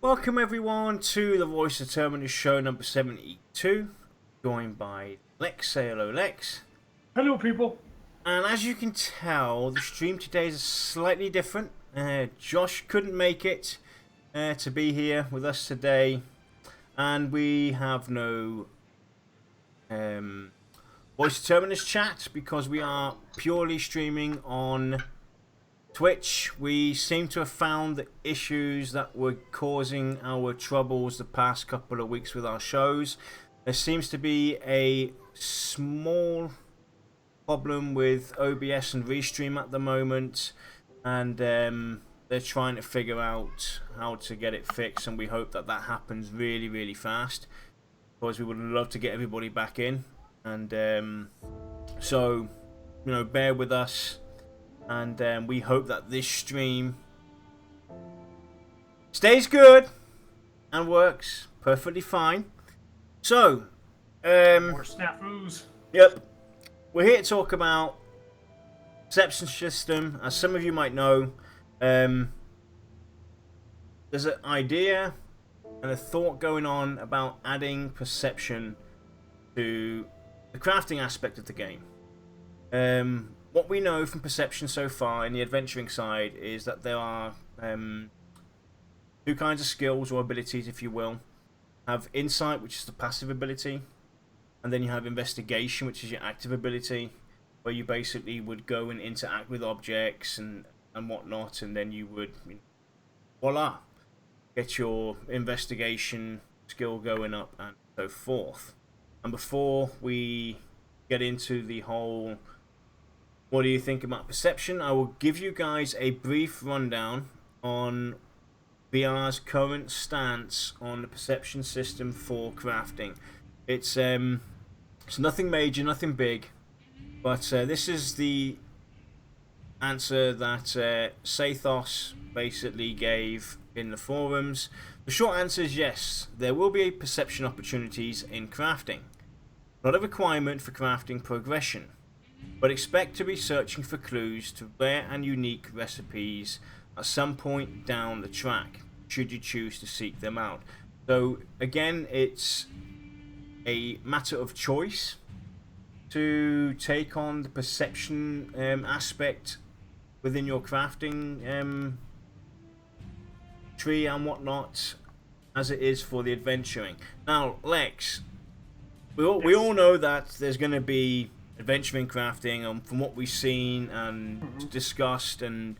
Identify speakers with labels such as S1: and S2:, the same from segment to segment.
S1: Welcome everyone to the Voice of Terminus show number 72, joined by Lex. Say hello, Lex.
S2: Hello, people.
S1: And as you can tell, the stream today is slightly different. Josh couldn't make it to be here with us today, and we have no Voice of Terminus chat because we are purely streaming on Twitch. We seem to have found the issues that were causing our troubles the past couple of weeks with our shows. There seems to be a small problem with OBS and Restream at the moment, and they're trying to figure out how to get it fixed, and we hope that that happens really fast, because we would love to get everybody back in. And so, you know, bear with us. And we hope that this stream stays good and works perfectly fine. So,
S2: More snafus.
S1: Yep, we're here to talk about perception system. As some of you might know, there's an idea and a thought going on about adding perception to the crafting aspect of the game. What we know from perception so far in the adventuring side is that there are two kinds of skills or abilities, if you will. Have insight, which is the passive ability, and then you have investigation, which is your active ability, where you basically would go and interact with objects and whatnot, and then you would, voila, get your investigation skill going up and so forth. And before we get into the whole what do you think about perception, I will give you guys a brief rundown on VR's current stance on the perception system for crafting. It's nothing major, nothing big, but this is the answer that Sathos basically gave in the forums. The short answer is yes, there will be perception opportunities in crafting. Not a requirement for crafting progression, but expect to be searching for clues to rare and unique recipes at some point down the track, should you choose to seek them out. So again, it's a matter of choice to take on the perception aspect within your crafting tree and whatnot, as it is for the adventuring. Now, Lex, we all know that there's going to be adventuring crafting, and from what we've seen and discussed and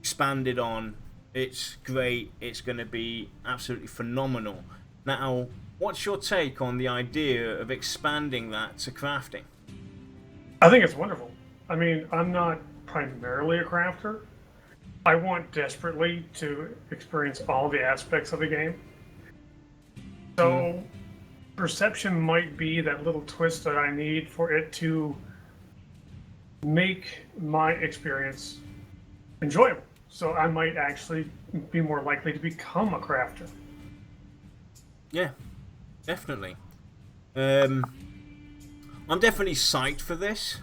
S1: expanded on, it's great. It's going to be absolutely phenomenal. Now, what's your take on the idea of expanding that to crafting?
S2: I think it's wonderful. I mean, I'm not primarily a crafter. I want desperately to experience all the aspects of the game. So, perception might be that little twist that I need for it to make my experience enjoyable. So I might actually be more likely to become a crafter.
S1: Yeah, definitely. I'm definitely psyched for this.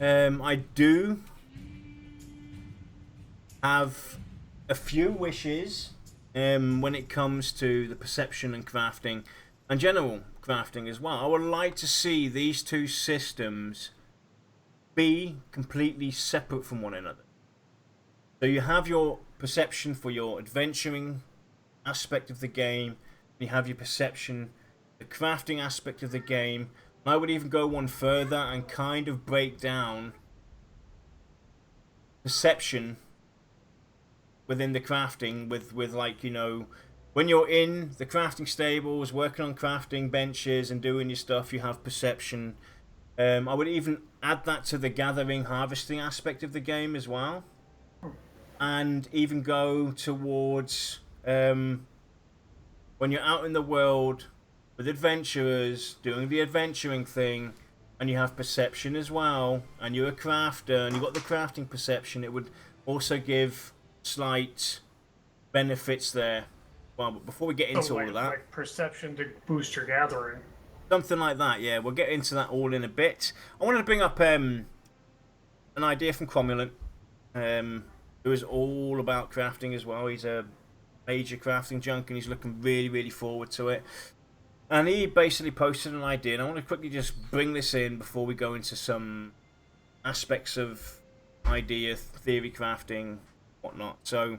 S1: I do have a few wishes when it comes to the perception and crafting, and general crafting as well. I would like to see these two systems be completely separate from one another. So you have your perception for your adventuring aspect of the game, and you have your perception, the crafting aspect of the game. And I would even go one further and kind of break down perception within the crafting with like, you know, when you're in the crafting stables, working on crafting benches and doing your stuff, you have perception. I would even add that to the gathering, harvesting aspect of the game as well. And even go towards when you're out in the world with adventurers, doing the adventuring thing, and you have perception as well, and you're a crafter, and you've got the crafting perception, it would also give slight benefits there. Well, but before we get into all of that,
S2: like perception to boost your gathering,
S1: something like that. Yeah, we'll get into that all in a bit. I wanted to bring up an idea from Cromulent, who is all about crafting as well. He's a major crafting junk, and he's looking really, really forward to it. And he basically posted an idea, and I want to quickly just bring this in before we go into some aspects of idea, theory crafting, whatnot. So,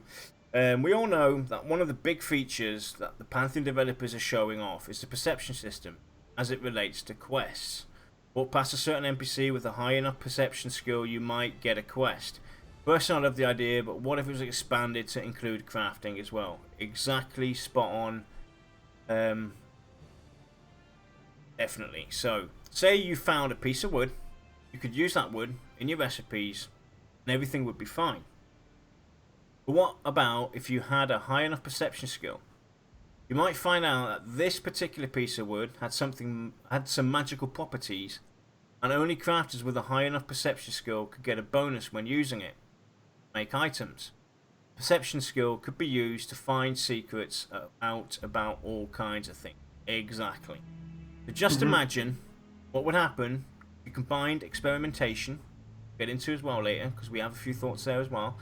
S1: we all know that one of the big features that the Pantheon developers are showing off is the perception system as it relates to quests. Walk past a certain NPC with a high enough perception skill, you might get a quest. Personally, I love the idea, but what if it was expanded to include crafting as well? Exactly, spot on. Definitely. So, say you found a piece of wood, you could use that wood in your recipes, and everything would be fine. But what about if you had a high enough perception skill? You might find out that this particular piece of wood had some magical properties, and only crafters with a high enough perception skill could get a bonus when using it. Make items. Perception skill could be used to find secrets out about all kinds of things. Exactly. So just imagine what would happen if you combined experimentation, get into as well later, because we have a few thoughts there as well,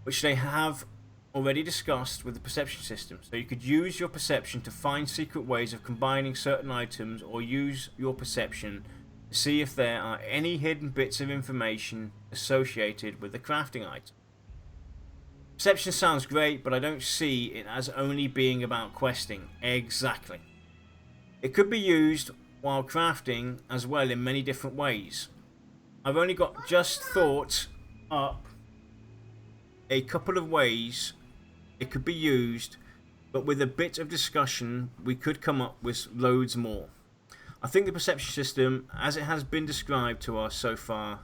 S1: which they have already discussed with the perception system. So you could use your perception to find secret ways of combining certain items, or use your perception to see if there are any hidden bits of information associated with the crafting item. Perception sounds great, but I don't see it as only being about questing. Exactly. It could be used while crafting as well in many different ways. I've only got just thought up a couple of ways it could be used, but with a bit of discussion we could come up with loads more. I think the perception system, as it has been described to us so far,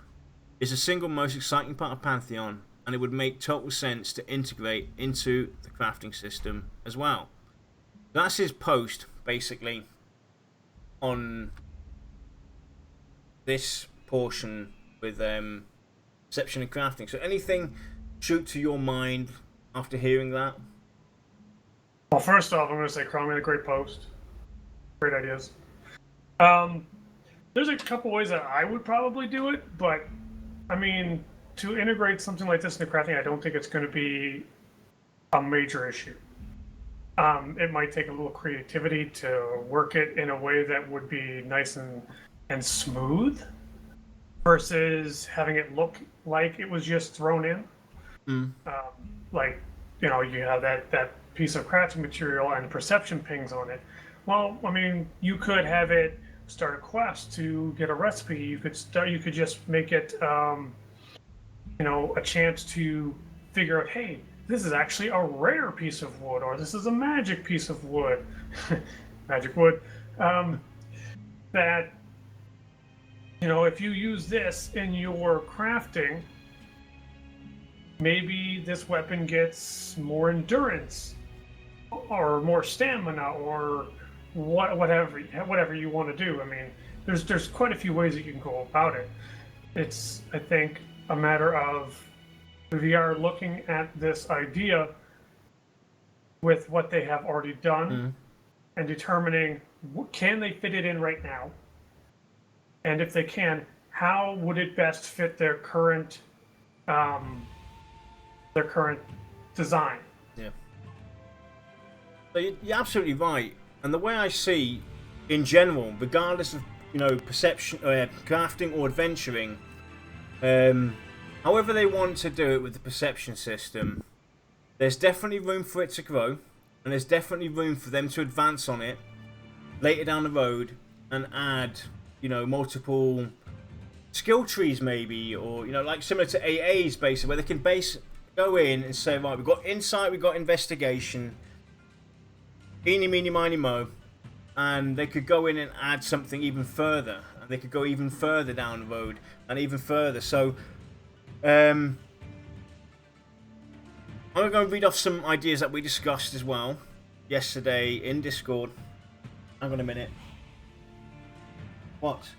S1: is the single most exciting part of Pantheon, and it would make total sense to integrate into the crafting system as well. That's his post, basically, on this portion with perception and crafting. So anything shoot to your mind after hearing that?
S2: Well, first off, I'm going to say Chrome made a great post. Great ideas. There's a couple ways that I would probably do it, but I mean, to integrate something like this into crafting, I don't think it's going to be a major issue. It might take a little creativity to work it in a way that would be nice and smooth, versus having it look like it was just thrown in. Like, you know, you have that piece of crafting material and perception pings on it. Well, I mean, you could have it start a quest to get a recipe. You could just make it, you know, a chance to figure out, hey, this is actually a rare piece of wood, or this is a magic piece of wood, magic wood. That, you know, if you use this in your crafting, maybe this weapon gets more endurance, or more stamina, or whatever you want to do. I mean, there's quite a few ways that you can go about it. It's, I think, a matter of VR looking at this idea with what they have already done and determining, can they fit it in right now? And if they can, how would it best fit their current design?
S1: Yeah. So you're absolutely right. And the way I see, in general, regardless of, you know, perception, crafting or adventuring, however they want to do it with the perception system, there's definitely room for it to grow, and there's definitely room for them to advance on it later down the road and add, you know, multiple skill trees maybe, or, you know, like similar to AA's basically, where they can go in and say, right, we've got insight, we've got investigation, eeny, meeny, miny, mo, and they could go in and add something even further, and they could go even further down the road and even further. So I'm going to read off some ideas that we discussed as well yesterday in Discord. Hang on a minute. What?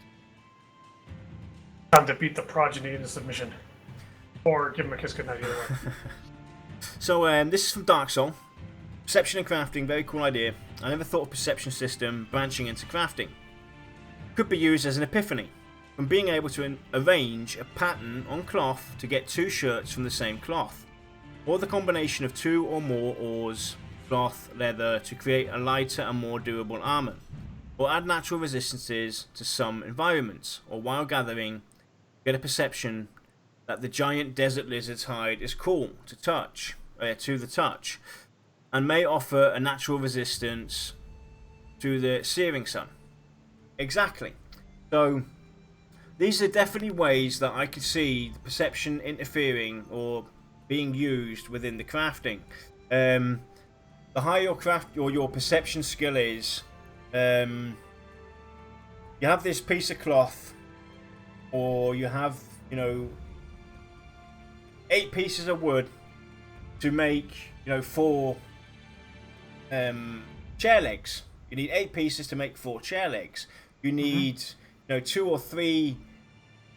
S2: Time to beat the progeny into submission, or give him a kiss goodnight, either way.
S1: So this is from Dark Soul. Perception and crafting, very cool idea. I never thought of perception system branching into crafting. Could be used as an epiphany, from being able to arrange a pattern on cloth to get two shirts from the same cloth, or the combination of two or more ores cloth, leather to create a lighter and more durable armor, or add natural resistances to some environments, or while gathering, get a perception that the giant desert lizard's hide is cool to the touch, and may offer a natural resistance to the searing sun. Exactly. So these are definitely ways that I could see the perception interfering or being used within the crafting. The higher your craft or your perception skill is, you have this piece of cloth, or you have, 8 pieces of wood to make, 4 chair legs. You need 8 pieces to make 4 chair legs. You need, 2 or 3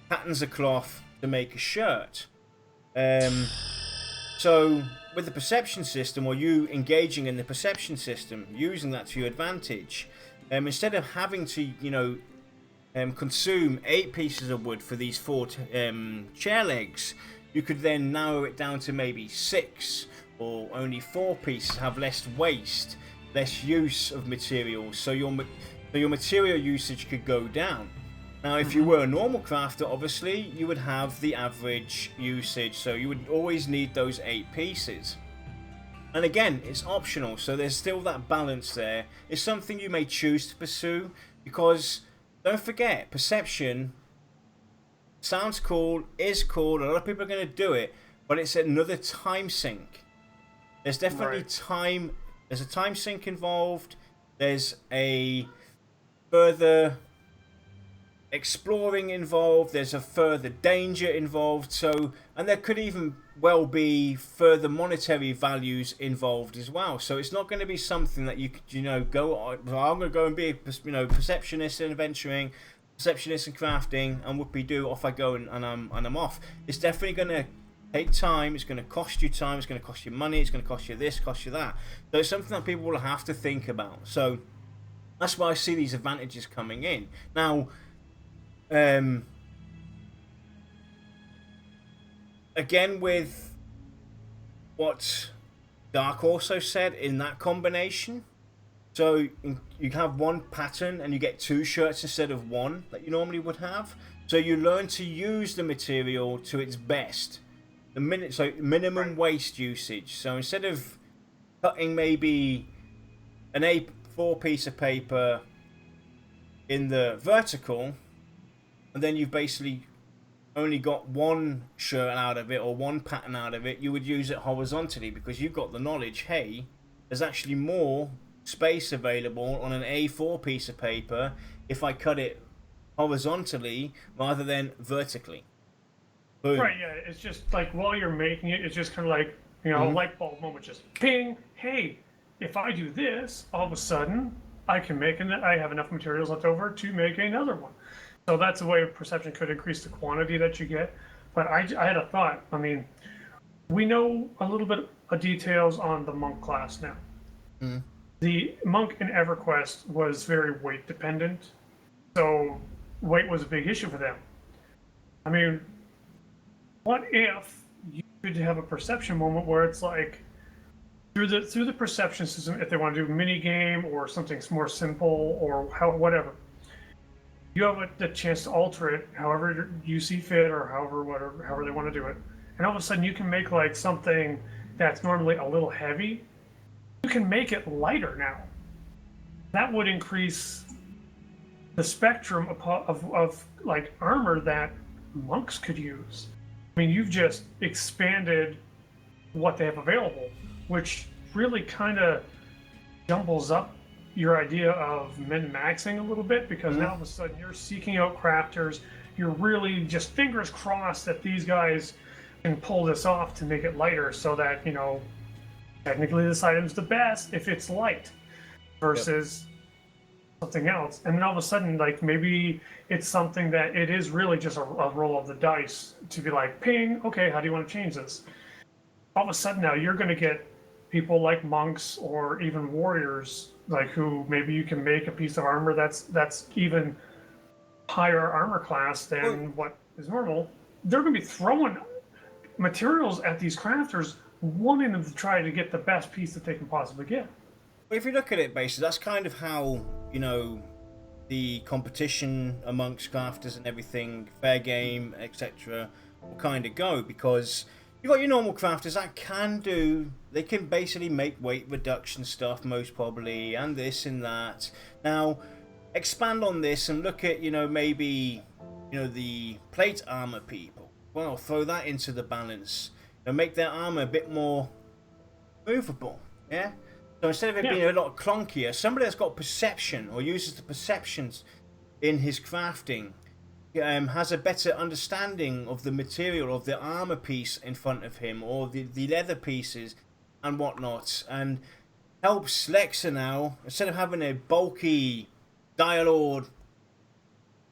S1: patterns of cloth to make a shirt. So with the perception system, or you engaging in the perception system, using that to your advantage, instead of having to, consume 8 pieces of wood for these 4 chair legs, you could then narrow it down to maybe 6 or only 4 pieces, have less waste, less use of materials, so your material usage could go down. Now, if you were a normal crafter, obviously, you would have the average usage, so you would always need those 8 pieces. And again, it's optional, so there's still that balance there. It's something you may choose to pursue, because don't forget, perception sounds cool, is cool, a lot of people are going to do it, but it's another time sink. There's definitely there's a time sink involved, there's a further exploring involved, there's a further danger involved, and there could even well be further monetary values involved as well. So it's not going to be something that you could, go, I'm going to go and be a, perceptionist in adventuring, perceptionist and crafting, and whoopie-doo, off I go and I'm off. It's definitely going to take time, it's going to cost you time, it's going to cost you money, it's going to cost you this, cost you that. So it's something that people will have to think about. So that's why I see these advantages coming in. Now, again, with what Dark also said in that combination, so you have 1 pattern and you get 2 shirts instead of 1 that you normally would have. So you learn to use the material to its best. Minimum waste usage. So instead of cutting maybe an A4 piece of paper in the vertical, and then you've basically only got 1 shirt out of it or 1 pattern out of it, you would use it horizontally, because you've got the knowledge, hey, there's actually more space available on an A4 piece of paper if I cut it horizontally rather than vertically. Boom.
S2: Right, yeah, it's just like while you're making it, it's just kind of like, a light bulb moment, just ping, hey, if I do this, all of a sudden I have enough materials left over to make another one. So that's a way perception could increase the quantity that you get. But I had a thought. I mean, we know a little bit of details on the monk class now. The monk in EverQuest was very weight dependent, so weight was a big issue for them. I mean, what if you could have a perception moment where it's like, through the perception system, if they want to do a mini game or something more simple or whatever, you have the chance to alter it however you see fit, or however they want to do it. And all of a sudden you can make like something that's normally a little heavy, you can make it lighter now. That would increase the spectrum of like armor that monks could use. I mean, you've just expanded what they have available, which really kind of jumbles up your idea of min-maxing a little bit, because now all of a sudden you're seeking out crafters. You're really just fingers crossed that these guys can pull this off to make it lighter, so that, technically this item's the best if it's light versus something else. And then all of a sudden, like, maybe it's something that it is really just a roll of the dice to be like, ping, okay, how do you want to change this? All of a sudden now you're going to get people like monks or even warriors, like, who maybe you can make a piece of armor that's even higher armor class than what is normal. They're going to be throwing materials at these crafters wanting them to try to get the best piece that they can possibly get.
S1: But if you look at it, basically, that's kind of how, you know, the competition amongst crafters and everything, fair game, etc., will kind of go, because you've got your normal crafters that they can basically make weight reduction stuff, most probably, and this and that. Now, expand on this and look at, you know, maybe, you know, the plate armor people. Well, throw that into the balance. You know, make their armor a bit more movable, yeah? So instead of it being a lot clunkier, somebody that's got perception or uses the perceptions in his crafting has a better understanding of the material of the armor piece in front of him, or the leather pieces and whatnot, and helps Lexa now, instead of having a bulky Dialord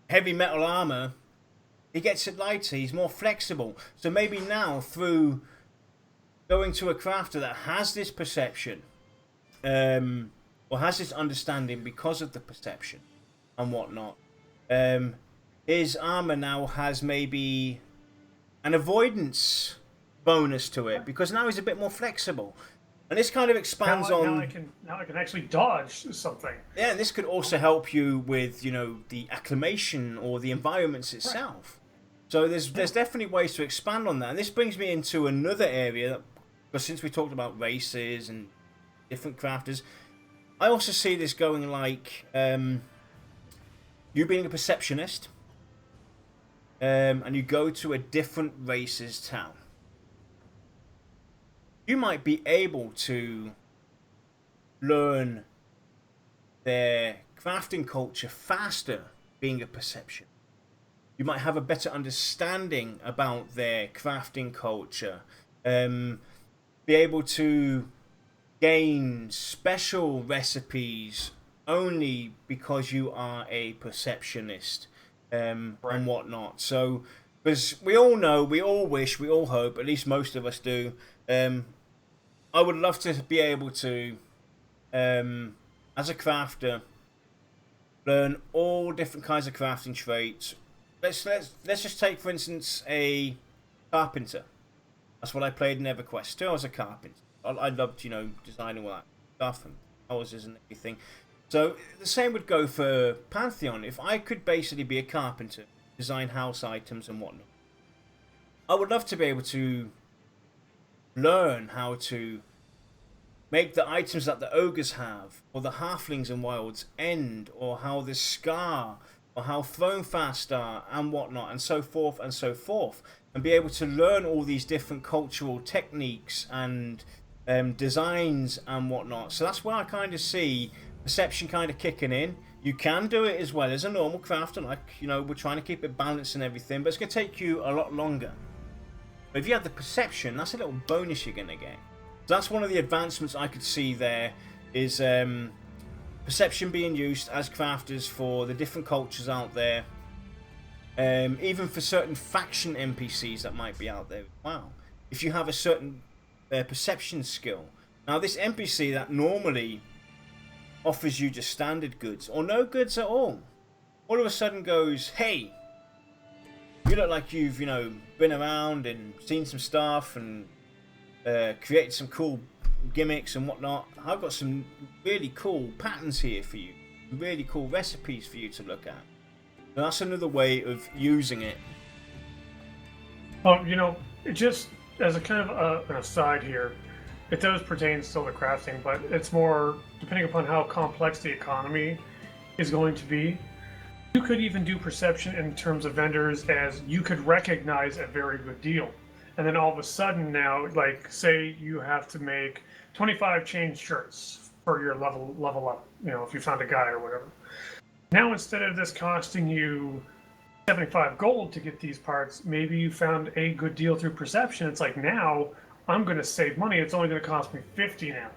S1: heavy metal armor, he gets it lighter, he's more flexible. So maybe now, through going to a crafter that has this perception, or has this understanding because of the perception and whatnot, his armor now has maybe an avoidance bonus to it, because now he's a bit more flexible. And this kind of expands
S2: now I can actually dodge something.
S1: Yeah, and this could also help you with, you know, the acclimation or the environments itself. Right. So there's definitely ways to expand on that. And this brings me into another area, because since we talked about races and different crafters, I also see this going like you being a perceptionist, and you go to a different race's town. You might be able to learn their crafting culture faster being a perception. You might have a better understanding about their crafting culture. Be able to gain special recipes only because you are a perceptionist, and whatnot. So, because we all know, we all wish, we all hope, at least most of us do, I would love to be able to, as a crafter, learn all different kinds of crafting traits. Let's just take, for instance, a carpenter. That's what I played in EverQuest 2. I was a carpenter. I loved, you know, designing all that stuff and houses and everything. So the same would go for Pantheon. If I could basically be a carpenter, design house items and whatnot, I would love to be able to learn how to make the items that the ogres have, or the halflings and wilds end, or how the scar, or how thrown fast are, and whatnot, and so forth and so forth, and be able to learn all these different cultural techniques and designs and whatnot. So that's where I kind of see perception kind of kicking in. You can do it as well as a normal crafter, like, you know, we're trying to keep it balanced and everything, but it's going to take you a lot longer. But if you have the perception, that's a little bonus you're going to get. So that's one of the advancements I could see there, is perception being used as crafters for the different cultures out there, even for certain faction NPCs that might be out there. Wow, if you have a certain perception skill. Now this NPC that normally offers you just standard goods or no goods at all of a sudden goes, hey, you look like you've, you know, been around and seen some stuff and created some cool gimmicks and whatnot. I've got some really cool patterns here for you, really cool recipes for you to look at. And that's another way of using it.
S2: Oh, you know, it just as a kind of an aside here, it does pertain still to crafting, but it's more depending upon how complex the economy is going to be. You could even do perception in terms of vendors, as you could recognize a very good deal. And then all of a sudden now, like, say you have to make 25 chain shirts for your level up, you know, if you found a guy or whatever. Now, instead of this costing you 75 gold to get these parts, maybe you found a good deal through perception. It's like, now I'm going to save money. It's only going to cost me 50 now.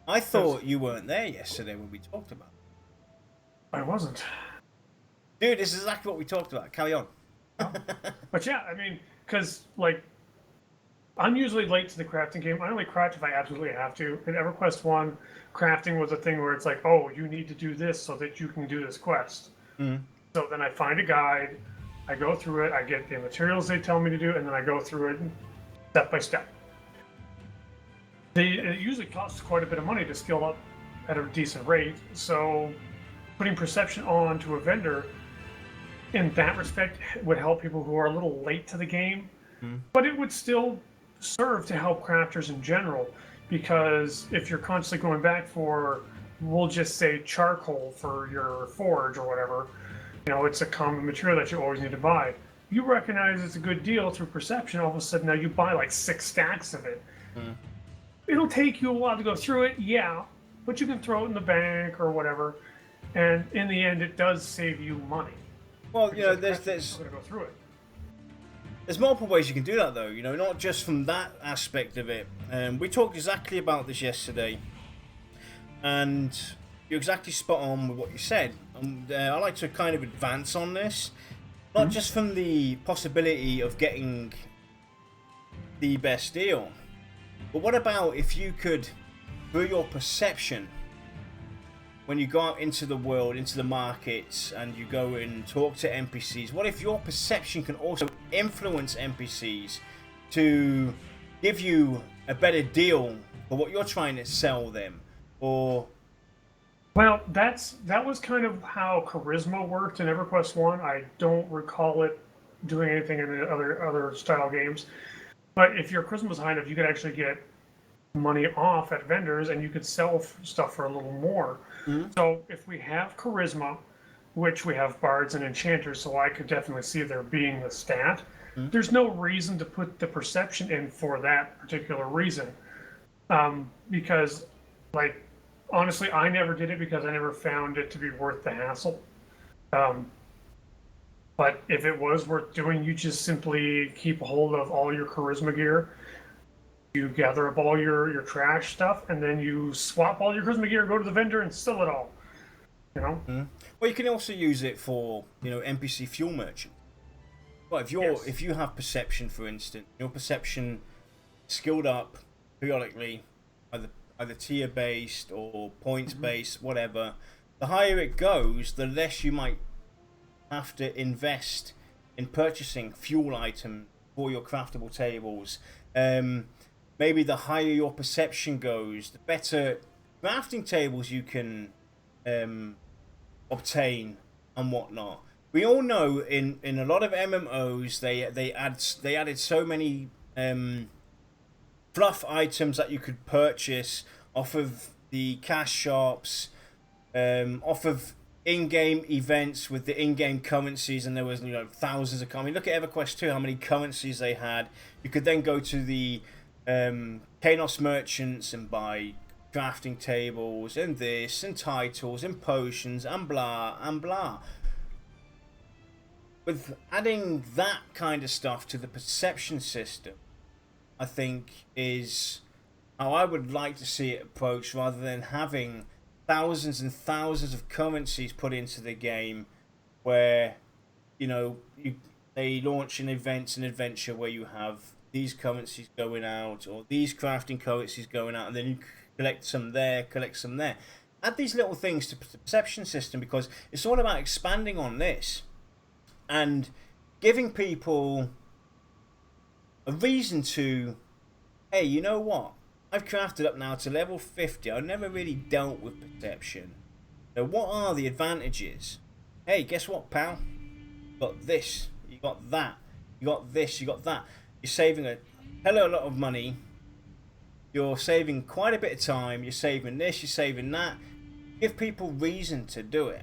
S1: I thought you weren't there yesterday when we talked about it.
S2: I wasn't.
S1: Dude, this is exactly what we talked about. Carry on.
S2: But yeah, I mean, because, like, I'm usually late to the crafting game. I only craft if I absolutely have to. In EverQuest 1, crafting was a thing where it's like, oh, you need to do this so that you can do this quest.
S1: Mm.
S2: So then I find a guide, I go through it, I get the materials they tell me to do, and then I go through it step by step. it usually costs quite a bit of money to skill up at a decent rate. So putting perception on to a vendor in that respect would help people who are a little late to the game, but it would still serve to help crafters in general, because if you're constantly going back for, we'll just say, charcoal for your forge or whatever, it's a common material that you always need to buy. You recognize it's a good deal through perception. All of a sudden now you buy like 6 stacks of it. It'll take you a while to go through it, yeah, but you can throw it in the bank or whatever, and in the end it does save you money.
S1: Well,
S2: there's going to go through it.
S1: There's multiple ways you can do that, though. Not just from that aspect of it. We talked exactly about this yesterday, and you're exactly spot on with what you said. I like to kind of advance on this, not just from the possibility of getting the best deal, but what about if you could, through your perception, when you go out into the world, into the markets, and you go and talk to NPCs, what if your perception can also influence NPCs to give you a better deal for what you're trying to sell them? Or
S2: well, that was kind of how charisma worked in EverQuest 1. I don't recall it doing anything in the other style games. But if your charisma was high enough, you could actually get money off at vendors, and you could sell stuff for a little more. So if we have charisma, which we have bards and enchanters, so I could definitely see there being the stat, there's no reason to put the perception in for that particular reason. Because, like, honestly, I never did it because I never found it to be worth the hassle. But if it was worth doing, you just simply keep a hold of all your charisma gear. You gather up all your trash stuff, and then you swap all your charisma gear, go to the vendor, and sell it all. Well,
S1: you can also use it for NPC fuel merchant. Well, if you have perception, for instance, your perception skilled up periodically, either tier based or points based, whatever. The higher it goes, the less you might have to invest in purchasing fuel items for your craftable tables. Maybe the higher your perception goes, the better crafting tables you can obtain and whatnot. We all know in a lot of MMOs they added so many fluff items that you could purchase off of the cash shops, off of in-game events with the in-game currencies, and there was thousands of. I mean, look at EverQuest 2, how many currencies they had. You could then go to the Chaos merchants and buy crafting tables and this and titles and potions and blah and blah. With adding that kind of stuff to the perception system, I think is how I would like to see it approached, rather than having thousands and thousands of currencies put into the game where they launch an adventure where you have these currencies going out, or these crafting currencies going out, and then you collect some there. Add these little things to the perception system, because it's all about expanding on this and giving people a reason to, hey, you know what? I've crafted up now to level 50. I've never really dealt with perception. So what are the advantages? Hey, guess what, pal? You got this. You got that. You got this. You got that. You're saving a hell of a lot of money. You're saving quite a bit of time. You're saving this. You're saving that. Give people reason to do it,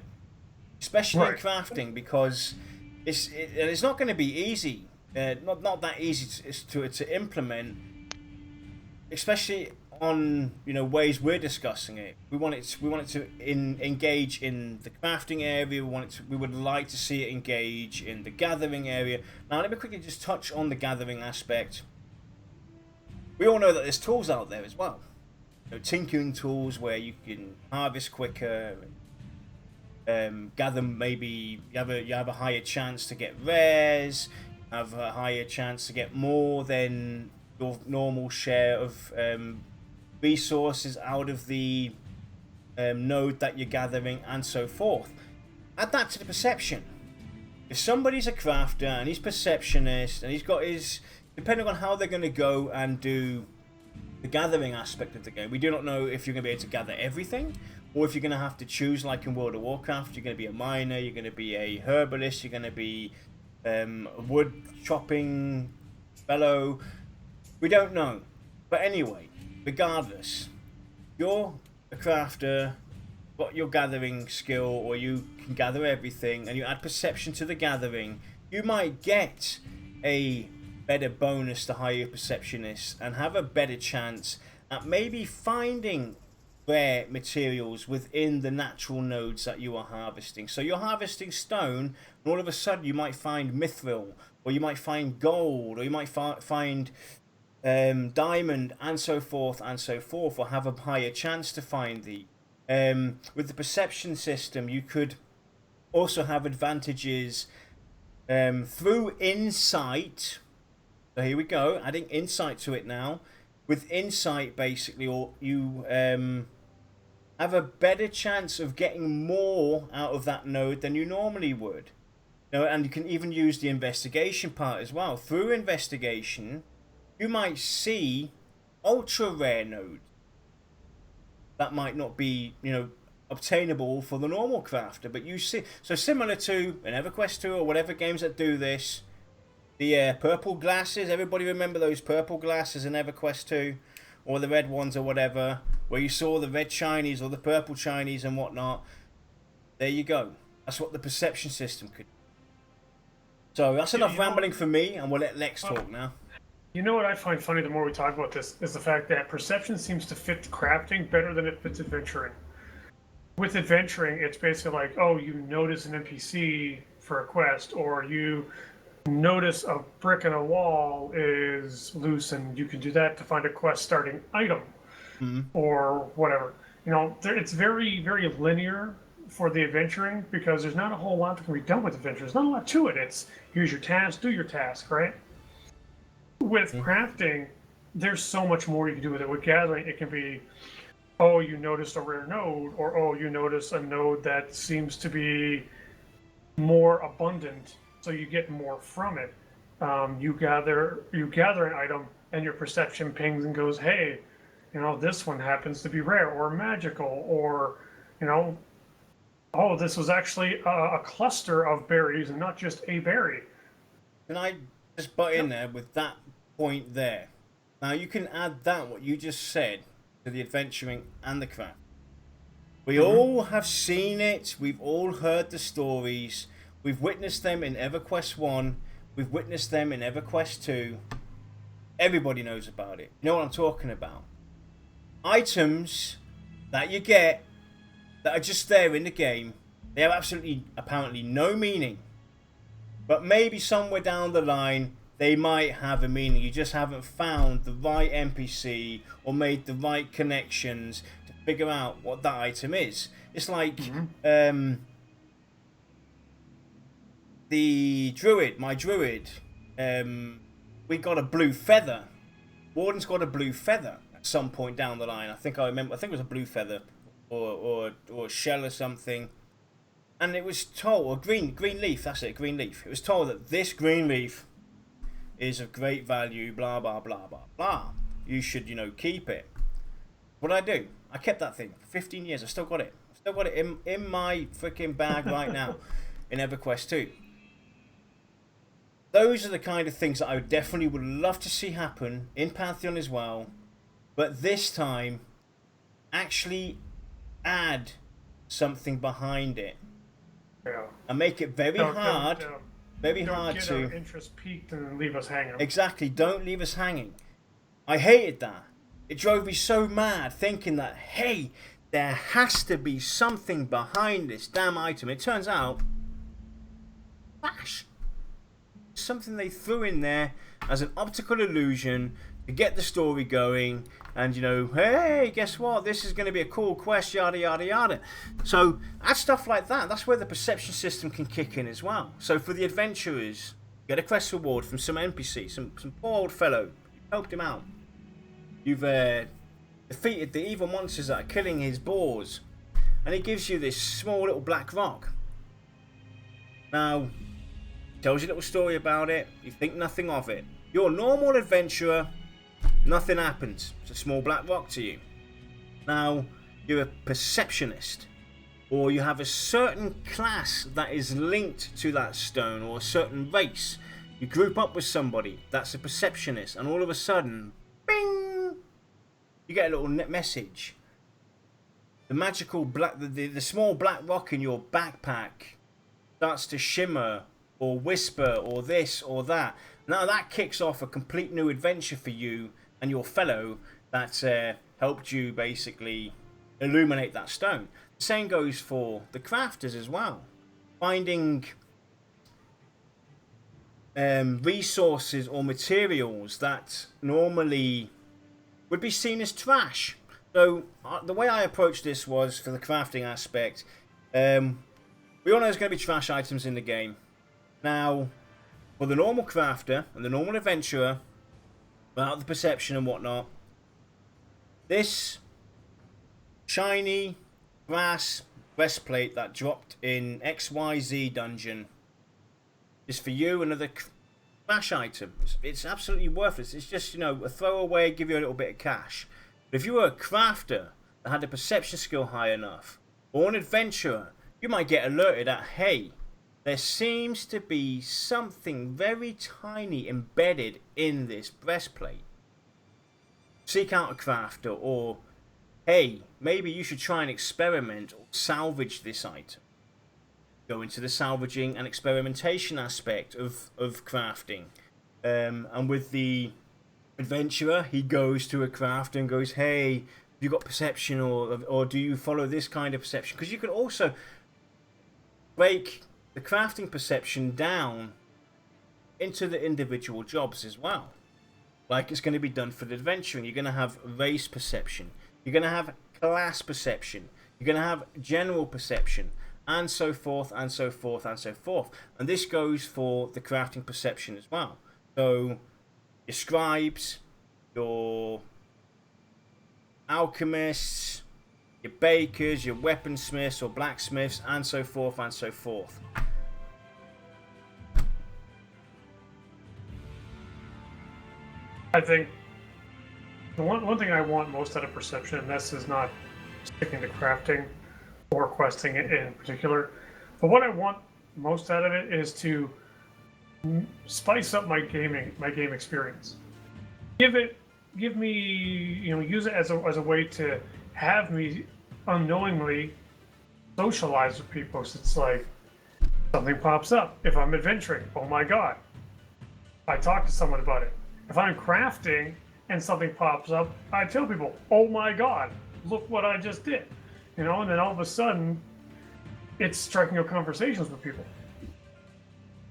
S1: especially in crafting, because it's not going to be easy. Not that easy to implement, especially on ways we're discussing it. We want it to engage in the crafting area. We would like to see it engage in the gathering area. Now let me quickly just touch on the gathering aspect. We all know that there's tools out there as well. Tinkering tools where you can harvest quicker, gather. Maybe you have a higher chance to get rares, have a higher chance to get more than your normal share of resources out of the node that you're gathering, and so forth. Add that to the perception. If somebody's a crafter and he's perceptionist and he's got his, depending on how they're going to go and do the gathering aspect of the game. We do not know if you're going to be able to gather everything, or if you're going to have to choose, like in World of Warcraft, you're going to be a miner, you're going to be a herbalist, you're going to be a wood chopping fellow. We don't know. But anyway, regardless, you're a crafter, got your gathering skill, or you can gather everything, and you add perception to the gathering, you might get a better bonus the higher your perception is, and have a better chance at maybe finding rare materials within the natural nodes that you are harvesting. So you're harvesting stone, and all of a sudden you might find mithril, or you might find gold, or you might find diamond, and so forth, or have a higher chance to find the. With the perception system, you could also have advantages through insight. So here we go, adding insight to it now. With insight, basically, or you have a better chance of getting more out of that node than you normally would. You know, and you can even use the investigation part as well. Through investigation, you might see ultra rare nodes that might not be, you know, obtainable for the normal crafter, but you see. So similar to an EverQuest 2 or whatever games that do this. The purple glasses, everybody remember those purple glasses in EverQuest 2? Or the red ones or whatever, where you saw the red shinies or the purple shinies and whatnot. There you go. That's what the perception system could do. So that's enough rambling for me, and we'll let Lex talk now.
S2: You know what I find funny the more we talk about this is the fact that perception seems to fit crafting better than it fits adventuring. With adventuring, it's basically like, oh, you notice an NPC for a quest, or you notice a brick in a wall is loose, and you can do that to find a quest starting item, or whatever. You know, it's very, very linear for the adventuring, because there's not a whole lot that can be done with adventure. There's not a lot to it. It's here's your task, do your task, right? With crafting, there's so much more you can do with it. With gathering, it can be, oh, you noticed a rare node, or oh, you notice a node that seems to be more abundant, so you get more from it. You gather an item, and your perception pings and goes, hey, you know, this one happens to be rare or magical, or, you know, oh, this was actually a cluster of berries and not just a berry.
S1: Can I just butt in there with that point there? Now you can add that, what you just said, to the adventuring and the craft. We all have seen it. We've all heard the stories. We've witnessed them in EverQuest 1. We've witnessed them in EverQuest 2. Everybody knows about it. You know what I'm talking about. Items that you get that are just there in the game, they have absolutely, apparently, no meaning. But maybe somewhere down the line, they might have a meaning. You just haven't found the right NPC or made the right connections to figure out what that item is. It's like the druid, my druid, we got a blue feather. Warden's got a blue feather at some point down the line. I think it was a blue feather or a shell or something. And it was told, or green leaf, that's it, green leaf. It was told that this green leaf is of great value, blah, blah, blah, blah, blah. You should, you know, keep it. What did I do? I kept that thing for 15 years. I still got it. I still got it in my freaking bag right now in EverQuest 2. Those are the kind of things that I definitely would love to see happen in Pantheon as well. But this time, actually add something behind it.
S2: Yeah.
S1: And make it very hard to
S2: get our interest peaked and then leave us hanging.
S1: Exactly, don't leave us hanging. I hated that. It drove me so mad thinking that, hey, there has to be something behind this damn item. It turns out, flash. Something they threw in there as an optical illusion to get the story going. And, you know, hey, guess what? This is going to be a cool quest, yada, yada, yada. So, add stuff like that. That's where the perception system can kick in as well. So, for the adventurers, get a quest reward from some NPC, some poor old fellow. You helped him out. You've defeated the evil monsters that are killing his boars. And he gives you this small little black rock. Now, tells you a little story about it. You think nothing of it. You're a normal adventurer. Nothing happens. It's a small black rock to you. Now, you're a perceptionist, or you have a certain class that is linked to that stone, or a certain race. You group up with somebody that's a perceptionist, and all of a sudden, bing, you get a little message. The magical black, the small black rock in your backpack starts to shimmer or whisper or this or that. Now that kicks off a complete new adventure for you and your fellow that helped you basically illuminate that stone. The same goes for the crafters as well. Finding resources or materials that normally would be seen as trash. So the way I approached this was for the crafting aspect. We all know there's going to be trash items in the game. Now, for the normal crafter and the normal adventurer, without the perception and whatnot, this shiny brass breastplate that dropped in XYZ dungeon is for you, another trash item. It's absolutely worthless. It's just, you know, a throwaway, give you a little bit of cash. But if you were a crafter that had a perception skill high enough, or an adventurer, you might get alerted that, hey, there seems to be something very tiny embedded in this breastplate. Seek out a crafter, or hey, maybe you should try and experiment or salvage this item. Go into the salvaging and experimentation aspect of crafting. And with the adventurer, he goes to a crafter and goes, hey, have you got perception, or do you follow this kind of perception? Because you can also break the crafting perception down into the individual jobs as well. Like it's going to be done for the adventuring. You're going to have race perception. You're going to have class perception. You're going to have general perception. And so forth, and so forth, and so forth. And this goes for the crafting perception as well. So, your scribes, your alchemists, your bakers, your weaponsmiths or blacksmiths, and so forth, and so forth.
S2: I think the one thing I want most out of perception, and this is not sticking to crafting or questing in particular, but what I want most out of it is to spice up my game experience. Give me, you know, use it as a way to have me unknowingly socialize with people. So it's like something pops up. If I'm adventuring, oh my god, I talk to someone about it. If I'm crafting and something pops up, I tell people, oh my god, look what I just did. You know, and then all of a sudden, it's striking up conversations with people.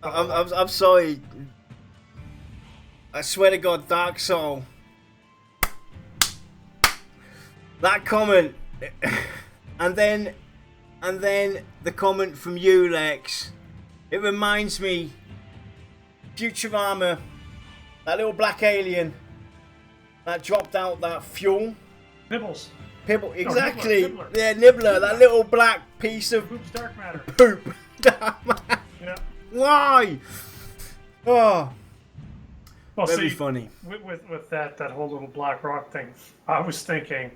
S1: I'm sorry. I swear to God, Dark Soul. That comment, and then the comment from you, Lex. It reminds me, Futurama, that little black alien that dropped out that fuel.
S2: Nibbles.
S1: Pibble, exactly.
S2: No, Nibbler.
S1: Yeah, Nibbler, that little black piece of
S2: Poop's dark matter.
S1: poop.
S2: Yeah.
S1: Why? Oh,
S2: Well,
S1: very
S2: see,
S1: funny.
S2: With that whole little black rock thing, I was thinking,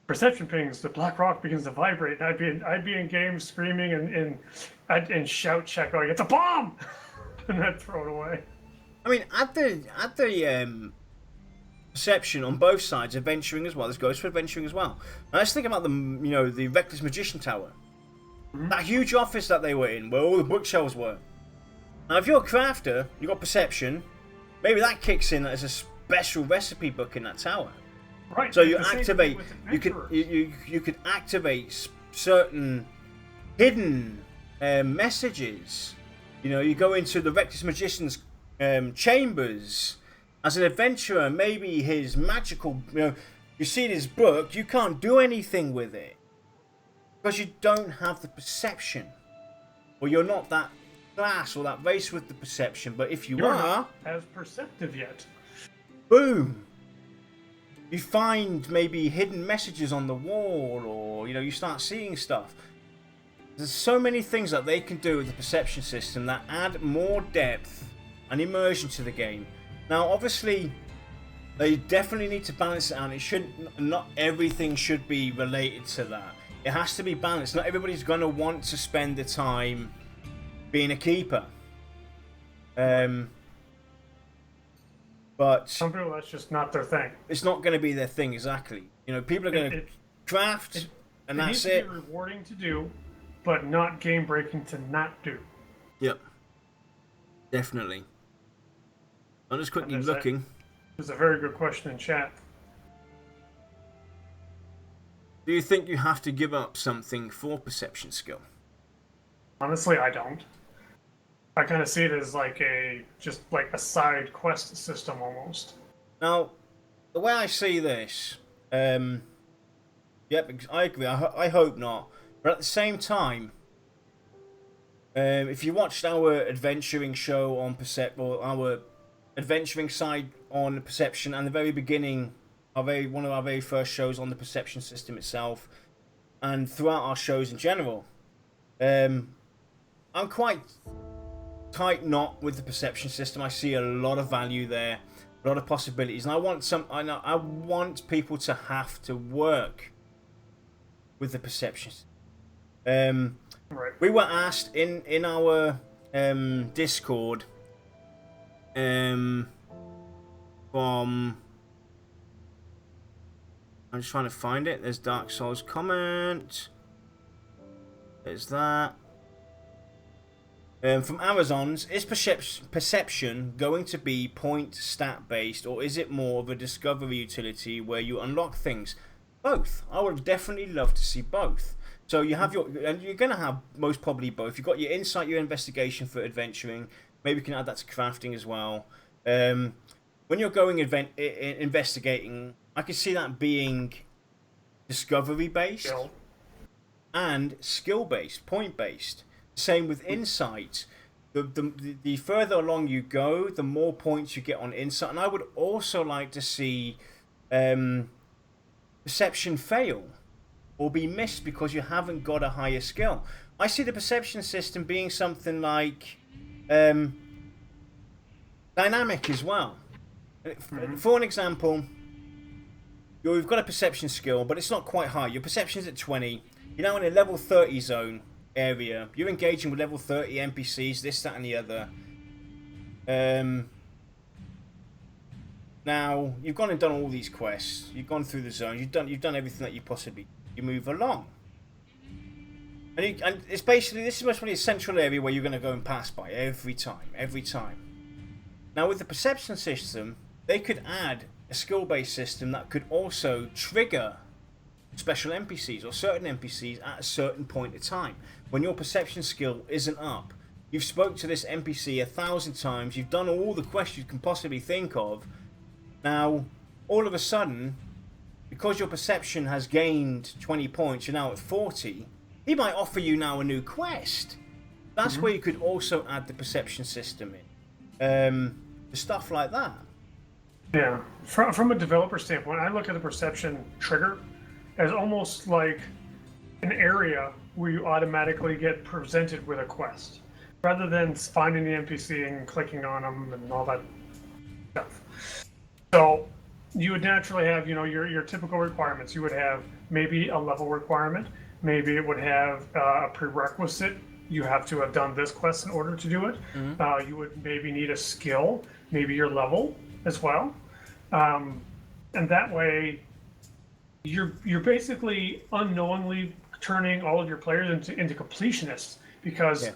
S2: perception pings, the black rock begins to vibrate, and I'd be in games screaming and shout check like it's a bomb, and I'd throw it away.
S1: I mean, at the perception on both sides, adventuring as well. This goes for adventuring as well. Now let's think about the Reckless Magician Tower, that huge office that they were in, where all the bookshelves were. Now, if you're a crafter, you got perception. Maybe that kicks in as a special recipe book in that tower.
S2: Right.
S1: So you activate. You could activate certain hidden messages. You know, you go into the Reckless Magician's chambers. As an adventurer, maybe his magical, you see his book, you can't do anything with it because you don't have the perception, or you're not that class or that race with the perception. But if you're not
S2: as perceptive yet,
S1: boom, you find maybe hidden messages on the wall, or you start seeing stuff. There's so many things that they can do with the perception system that add more depth and immersion to the game. Now, obviously, They definitely need to balance it out. It should not everything should be related to that. It has to be balanced. Not everybody's going to want to spend the time being a keeper. But
S2: some people, that's just not their thing.
S1: It's not going to be their thing, exactly. You know, people are going to craft, and that's it.
S2: It needs to be rewarding to do, but not game breaking to not do.
S1: Yep. Definitely. I'm just quickly looking.
S2: There's a very good question in chat.
S1: Do you think you have to give up something for perception skill?
S2: Honestly, I don't. I kind of see it as like a side quest system almost.
S1: Now, the way I see this, I agree. I hope not. But at the same time, if you watched our adventuring show on or our adventuring side on perception, and the very beginning, one of our very first shows on the perception system itself, and throughout our shows in general, I'm quite tight knot with the perception system. I see a lot of value there, a lot of possibilities, and I want people to have to work with the perception.
S2: Right.
S1: We were asked in our Discord from, I'm just trying to find it. There's Dark Souls comment. There's that. From Amazon's, is perception going to be point stat based, or is it more of a discovery utility where you unlock things? Both. I would definitely love to see both. So you have and you're going to have most probably both. You've got your insight, your investigation for adventuring. Maybe you can add that to crafting as well. When you're going investigating, I can see that being discovery based and skill based, point based. Same with insight. The further along you go, the more points you get on insight. And I would also like to see perception fail or be missed because you haven't got a higher skill. I see the perception system being something like dynamic as well. For an example, you've got a perception skill, but it's not quite high. Your perception's at 20. You're now in a level 30 zone area. You're engaging with level 30 NPCs, this, that, and the other. Now you've gone and done all these quests. You've gone through the zone. You've done everything that you possibly. You move along, and it's basically, this is most probably a central area where you're going to go and pass by every time. Now with the perception system, they could add a skill-based system that could also trigger special NPCs or certain NPCs at a certain point in time. When your perception skill isn't up, you've spoke to this NPC 1,000 times, you've done all the quests you can possibly think of. Now, all of a sudden, because your perception has gained 20 points, you're now at 40, he might offer you now a new quest. That's where you could also add the perception system in. Stuff like that.
S2: Yeah. From a developer standpoint, I look at the perception trigger as almost like an area where you automatically get presented with a quest, rather than finding the NPC and clicking on them and all that stuff. So you would naturally have, your typical requirements. You would have maybe a level requirement. Maybe it would have a prerequisite. You have to have done this quest in order to do it. You would maybe need a skill, maybe your level as well. And that way, you're basically unknowingly turning all of your players into completionists, because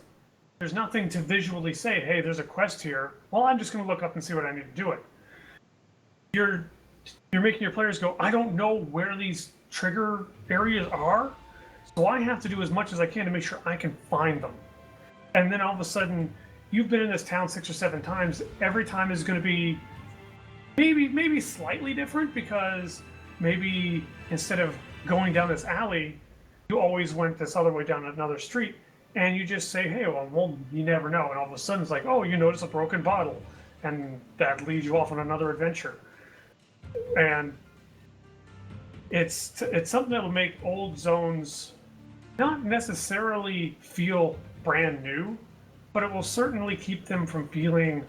S2: there's nothing to visually say, hey, there's a quest here. Well, I'm just going to look up and see what I need to do it. You're making your players go, I don't know where these trigger areas are, so I have to do as much as I can to make sure I can find them. And then all of a sudden, you've been in this town 6 or 7 times. Every time is going to be maybe slightly different, because maybe instead of going down this alley, you always went this other way down another street, and you just say, hey, well, you never know. And all of a sudden it's like, oh, you notice a broken bottle, and that leads you off on another adventure. And it's something that will make old zones not necessarily feel brand new, but it will certainly keep them from feeling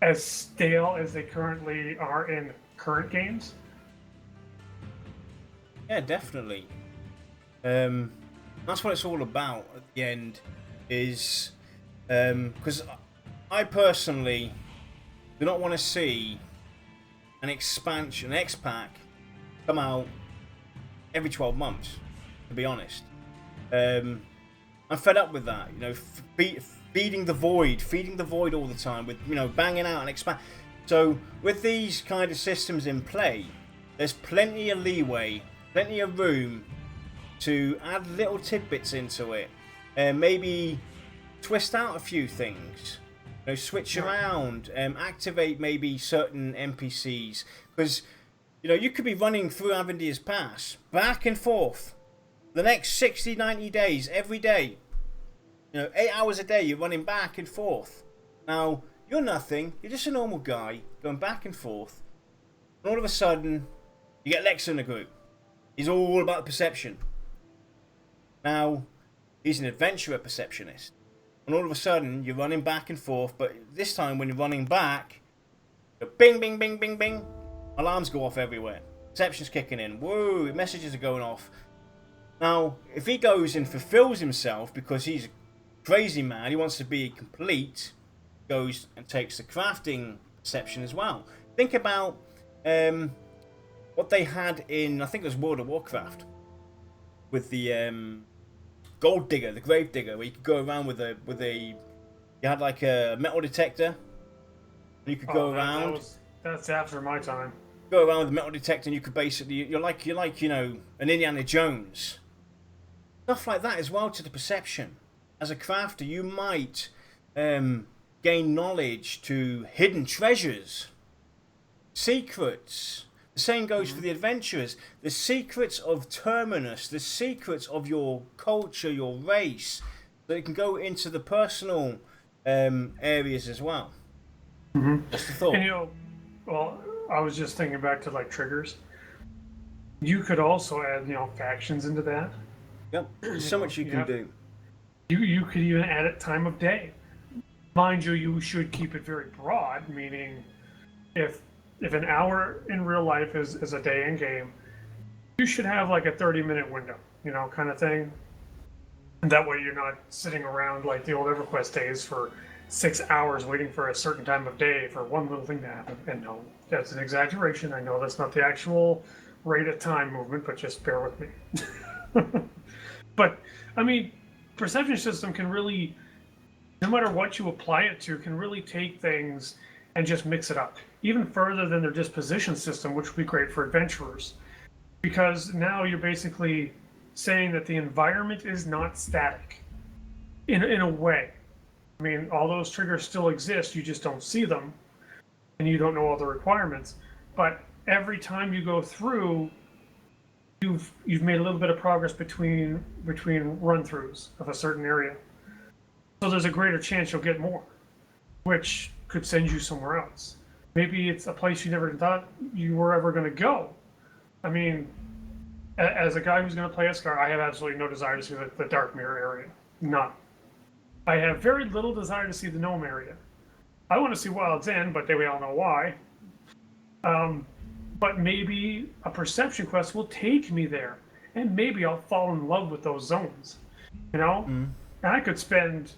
S2: as stale as they currently are in current games.
S1: Yeah, definitely. That's what it's all about at the end, is because I personally do not want to see an expansion, an X-Pack, come out every 12 months, to be honest. I'm fed up with that, you know, feeding the void all the time with, you know, banging out and expand. So with these kind of systems in play, there's plenty of leeway, plenty of room to add little tidbits into it, and maybe twist out a few things, you know, switch around, activate maybe certain NPCs, because, you know, you could be running through Avendir's Pass back and forth the next 60, 90 days, every day. You know, 8 hours a day, you're running back and forth. Now, you're nothing. You're just a normal guy going back and forth. And all of a sudden, you get Lex in the group. He's all about perception. Now, he's an adventurer perceptionist. And all of a sudden, you're running back and forth. But this time, when you're running back, bing, bing, bing, bing, bing. Alarms go off everywhere. Perception's kicking in. Whoa, messages are going off. Now, if he goes and fulfills himself because he's a crazy man, he wants to be complete, goes and takes the crafting perception as well. Think about what they had in, I think it was World of Warcraft, with the gold digger, the grave digger, where you could go around with a you had like a metal detector, and you could go around.
S2: That's after my time.
S1: Go around with a metal detector, and you could basically you're like you know, an Indiana Jones. Stuff like that as well to the perception. As a crafter, you might gain knowledge to hidden treasures, secrets. The same goes for the adventurers. The secrets of Terminus, the secrets of your culture, your race. So it can go into the personal areas as well. Just a thought.
S2: And, you know, well, I was just thinking back to like triggers. You could also add, you know, factions into that.
S1: Yep, there's so much you can do.
S2: You could even add it time of day. Mind you, you should keep it very broad, meaning if an hour in real life is a day in game, you should have like a 30-minute window, you know, kind of thing. And that way you're not sitting around like the old EverQuest days for 6 hours waiting for a certain time of day for one little thing to happen. And no, that's an exaggeration. I know that's not the actual rate of time movement, but just bear with me. But, I mean, perception system can really, no matter what you apply it to, can really take things and just mix it up. Even further than their disposition system, which would be great for adventurers. Because now you're basically saying that the environment is not static, in a way. I mean, all those triggers still exist, you just don't see them, and you don't know all the requirements. But every time you go through, you've made a little bit of progress between run-throughs of a certain area. So there's a greater chance you'll get more, which could send you somewhere else. Maybe it's a place you never thought you were ever going to go. I mean, as a guy who's going to play Escar, I have absolutely no desire to see the Dark Mirror area. None. I have very little desire to see the Gnome area. I want to see Wild's End, but we all know why. But maybe a perception quest will take me there, and maybe I'll fall in love with those zones, you know? And I could spend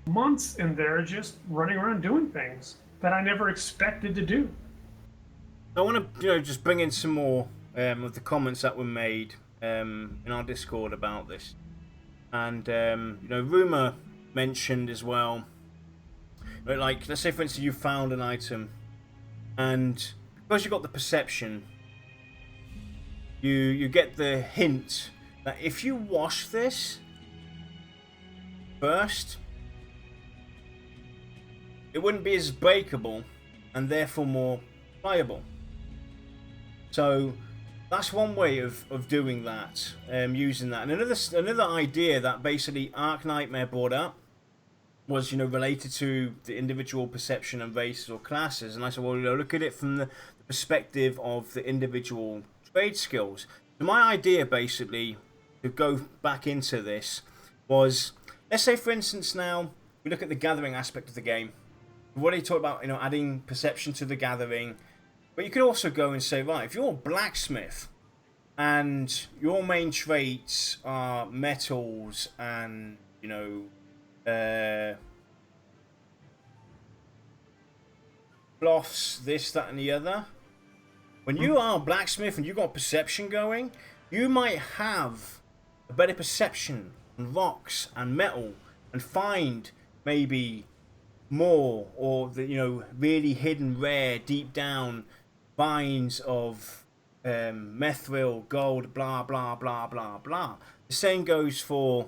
S2: months in there just running around doing things that I never expected to do.
S1: I want to, you know, just bring in some more of the comments that were made in our Discord about this. And, you know, Rumour mentioned as well, like, let's say, for instance, you found an item, and because you got the perception, you get the hint that if you wash this first, it wouldn't be as breakable and therefore more pliable. So that's one way of doing that, using that. And another idea that basically Arc Nightmare brought up was, you know, related to the individual perception and races or classes. And I said, well, you know, look at it from the perspective of the individual trade skills. So my idea, basically, to go back into this was, let's say, for instance, now we look at the gathering aspect of the game. We've already talked about, you know, adding perception to the gathering. But you could also go and say, right, if you're a blacksmith and your main traits are metals and, you know, cloths, this, that, and the other. When you are a blacksmith and you've got perception going, you might have a better perception on rocks and metal and find maybe more, or the, you know, really hidden, rare, deep down finds of mithril, gold, blah blah blah blah blah. The same goes for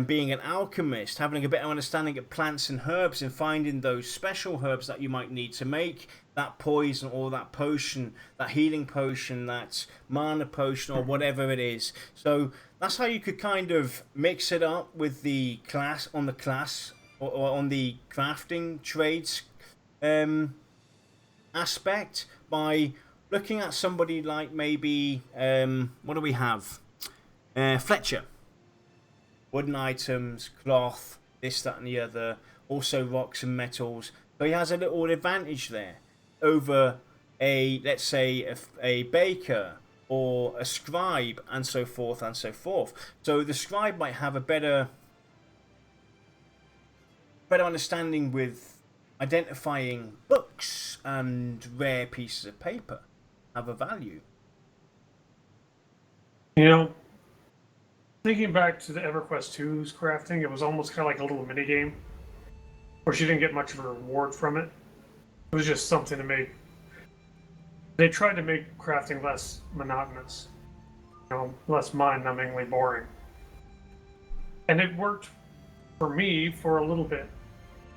S1: being an alchemist, having a better understanding of plants and herbs and finding those special herbs that you might need to make that poison or that potion, that healing potion, that mana potion or whatever it is. So that's how you could kind of mix it up with the class on the class or on the crafting trades aspect by looking at somebody like maybe what do we have? Fletcher. Wooden items, cloth, this, that, and the other. Also rocks and metals. So he has a little advantage there over a, let's say, a baker or a scribe, and so forth and so forth. So the scribe might have a better understanding with identifying books and rare pieces of paper have a value.
S2: You know, thinking back to the EverQuest 2's crafting, it was almost kind of like a little mini game where she didn't get much of a reward from it. It was just something to make. They tried to make crafting less monotonous, you know, less mind-numbingly boring. And it worked for me for a little bit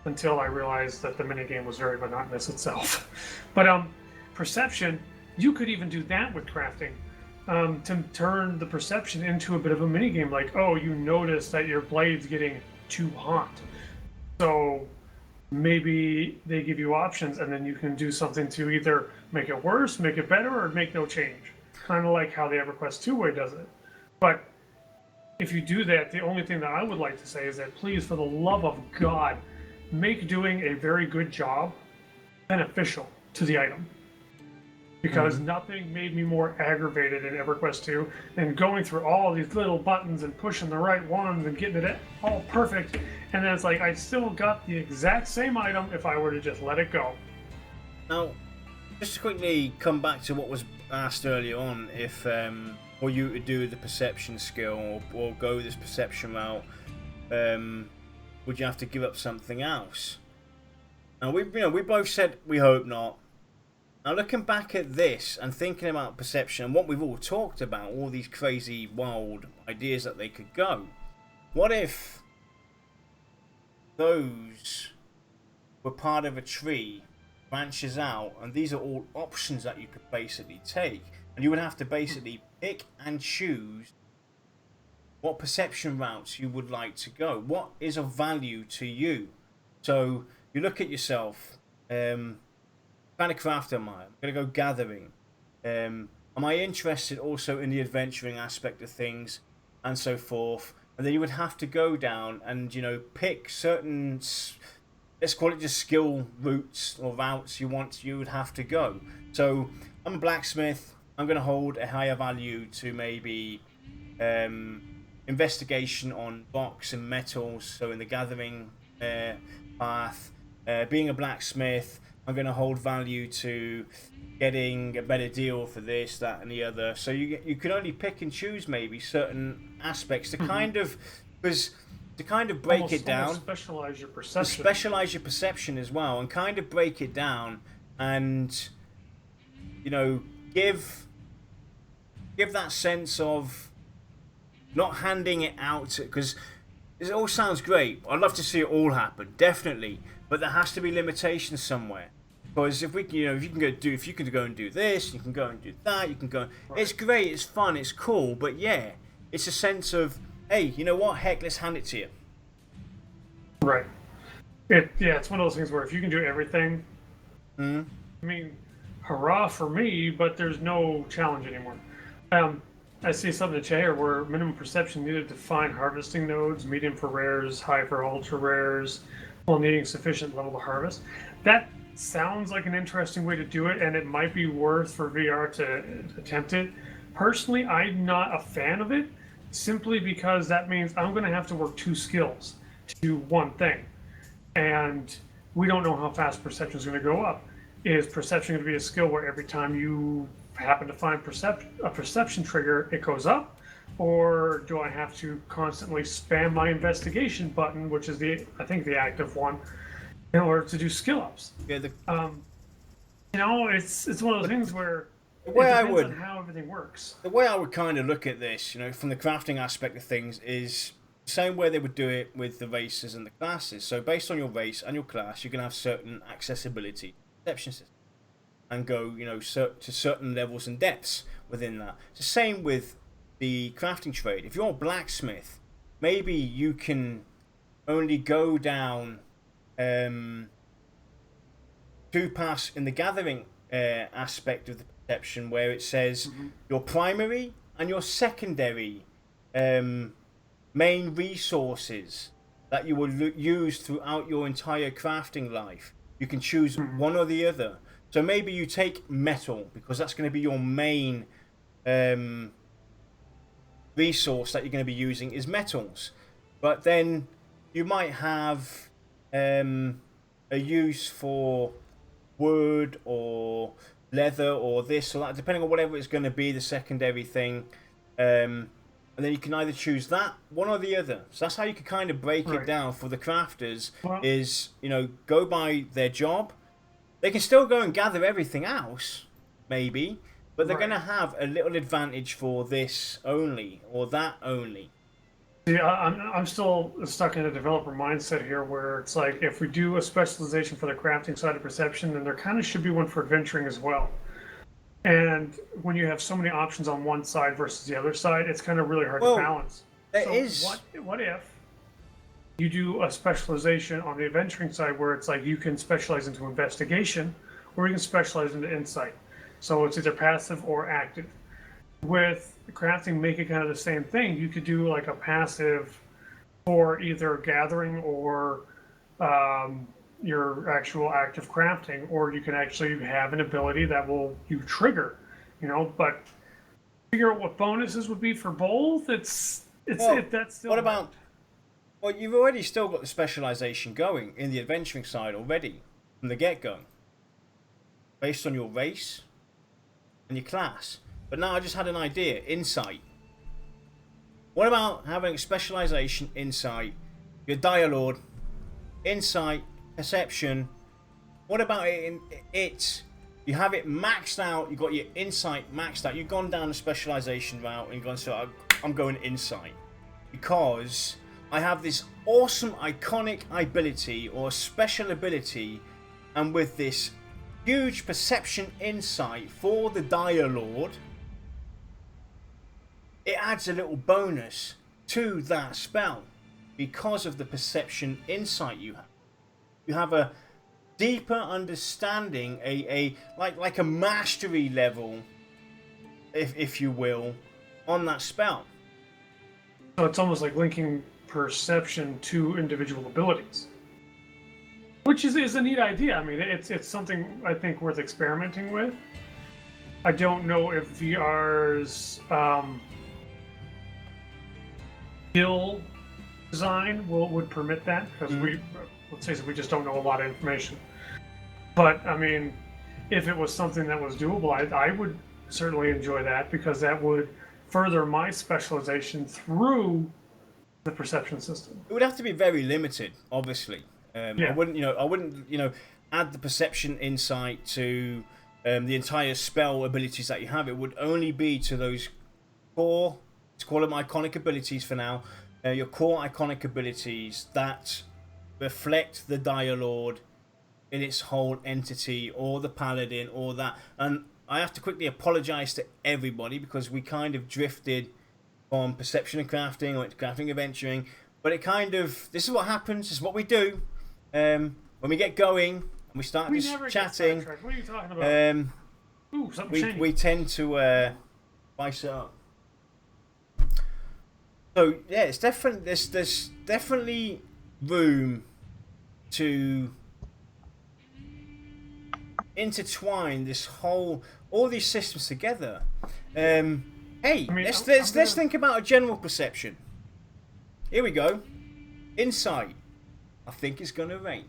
S2: until I realized that the minigame was very monotonous itself. But perception, you could even do that with crafting. To turn the perception into a bit of a minigame, like, oh, you notice that your blade's getting too hot. So maybe they give you options and then you can do something to either make it worse, make it better, or make no change. Kind of like how the EverQuest 2 way does it. But if you do that, the only thing that I would like to say is that please, for the love of God, make doing a very good job beneficial to the item. Because nothing made me more aggravated in EverQuest 2 than going through all these little buttons and pushing the right ones and getting it all perfect. And then it's like, I still got the exact same item if I were to just let it go.
S1: Now, just to quickly come back to what was asked earlier on, if for you to do the perception skill or go this perception route, would you have to give up something else? Now, we both said we hope not. Now, looking back at this and thinking about perception and what we've all talked about, all these crazy, wild ideas that they could go, what if those were part of a tree, branches out, and these are all options that you could basically take, and you would have to basically pick and choose what perception routes you would like to go. What is of value to you? So you look at yourself, kind of crafter am I? I'm going to go gathering. Am I interested also in the adventuring aspect of things and so forth? And then you would have to go down and, you know, pick certain, let's call it just skill routes or routes you would have to go. So I'm a blacksmith. I'm going to hold a higher value to maybe investigation on rocks and metals. So in the gathering path, being a blacksmith, I'm going to hold value to getting a better deal for this, that, and the other. So you can only pick and choose maybe certain aspects to kind of, because to kind of break it down,
S2: specialize your perception,
S1: specialize your perception as well, and kind of break it down, and you know, give that sense of not handing it out, because it all sounds great. I'd love to see it all happen, definitely, but there has to be limitations somewhere. Because if you can go and do this, you can go and do that, you can go. Right. It's great, it's fun, it's cool, but yeah, it's a sense of, hey, you know what? Heck, let's hand it to you.
S2: Right. It's one of those things where if you can do everything, I mean, hurrah for me, but there's no challenge anymore. I see something in chat here where minimum perception needed to find harvesting nodes, medium for rares, high for ultra rares, while needing sufficient level to harvest. That sounds like an interesting way to do it, and it might be worth for VR to attempt it. Personally, I'm not a fan of it, simply because that means I'm going to have to work 2 skills to do one thing. And we don't know how fast perception is going to go up. Is perception going to be a skill where every time you happen to find a perception trigger, it goes up? Or do I have to constantly spam my investigation button, which is I think the active one, in order to do skill ups?
S1: Yeah,
S2: It's one of those things where
S1: the way
S2: it
S1: I
S2: depends
S1: would
S2: on how everything works.
S1: the way I would kind of look at this, from the crafting aspect of things, is the same way they would do it with the races and the classes. So based on your race and your class, you can have certain accessibility perception systems and go, to certain levels and depths within that. It's the same with the crafting trade. If you're a blacksmith, maybe you can only go down 2 paths in the gathering aspect of the perception, where it says your primary and your secondary main resources that you will use throughout your entire crafting life. You can choose one or the other. So maybe you take metal, because that's going to be your main resource that you're going to be using is metals. But then you might have a use for wood or leather or this or that, depending on whatever it's going to be, the secondary thing. And then you can either choose that one or the other. So that's how you can kind of break it down for the crafters. Is go by their job. They can still go and gather everything else, maybe, but they're going to have a little advantage for this only or that only.
S2: Yeah, I'm still stuck in a developer mindset here, where it's like, if we do a specialization for the crafting side of perception, then there kind of should be one for adventuring as well. And when you have so many options on one side versus the other side, it's kind of really hard to balance. What if you do a specialization on the adventuring side, where it's like you can specialize into investigation, or you can specialize into insight. So it's either passive or active. With crafting, make it kind of the same thing. You could do like a passive for either gathering or your actual active crafting, or you can actually have an ability that you trigger, but figure out what bonuses would be for both. That's still.
S1: What about? Well, you've already still got the specialization going in the adventuring side already from the get-go, based on your race and your class. But now I just had an idea. Insight. What about having specialization, insight, your Dialord, insight, perception? What about it? You have it maxed out. You got your insight maxed out. You've gone down the specialization route and gone. So I'm going insight because I have this awesome iconic ability or special ability, and with this huge perception insight for the Dialord, it adds a little bonus to that spell because of the perception insight you have. You have a deeper understanding, like a mastery level, if you will, on that spell.
S2: So it's almost like linking perception to individual abilities, which is a neat idea. I mean, it's something I think worth experimenting with. I don't know if VR's skill design would permit that, because let's face it, we just don't know a lot of information. But I mean, if it was something that was doable, I would certainly enjoy that, because that would further my specialization through the perception system.
S1: It would have to be very limited, obviously. I wouldn't add the perception insight to the entire spell abilities that you have. It would only be to those core, let's call them iconic abilities for now, your core iconic abilities that reflect the Dialord in its whole entity, or the Paladin, or that. And I have to quickly apologize to everybody, because we kind of drifted from perception and crafting, or crafting and adventuring, but this is what happens, this is what we do when we get going and we start chatting.
S2: What are you talking about?
S1: We tend to spice it up. So yeah, it's there's definitely room to intertwine all these systems together. Hey,
S2: I mean,
S1: let's think about a general perception. Here we go. Insight. I think it's gonna rain.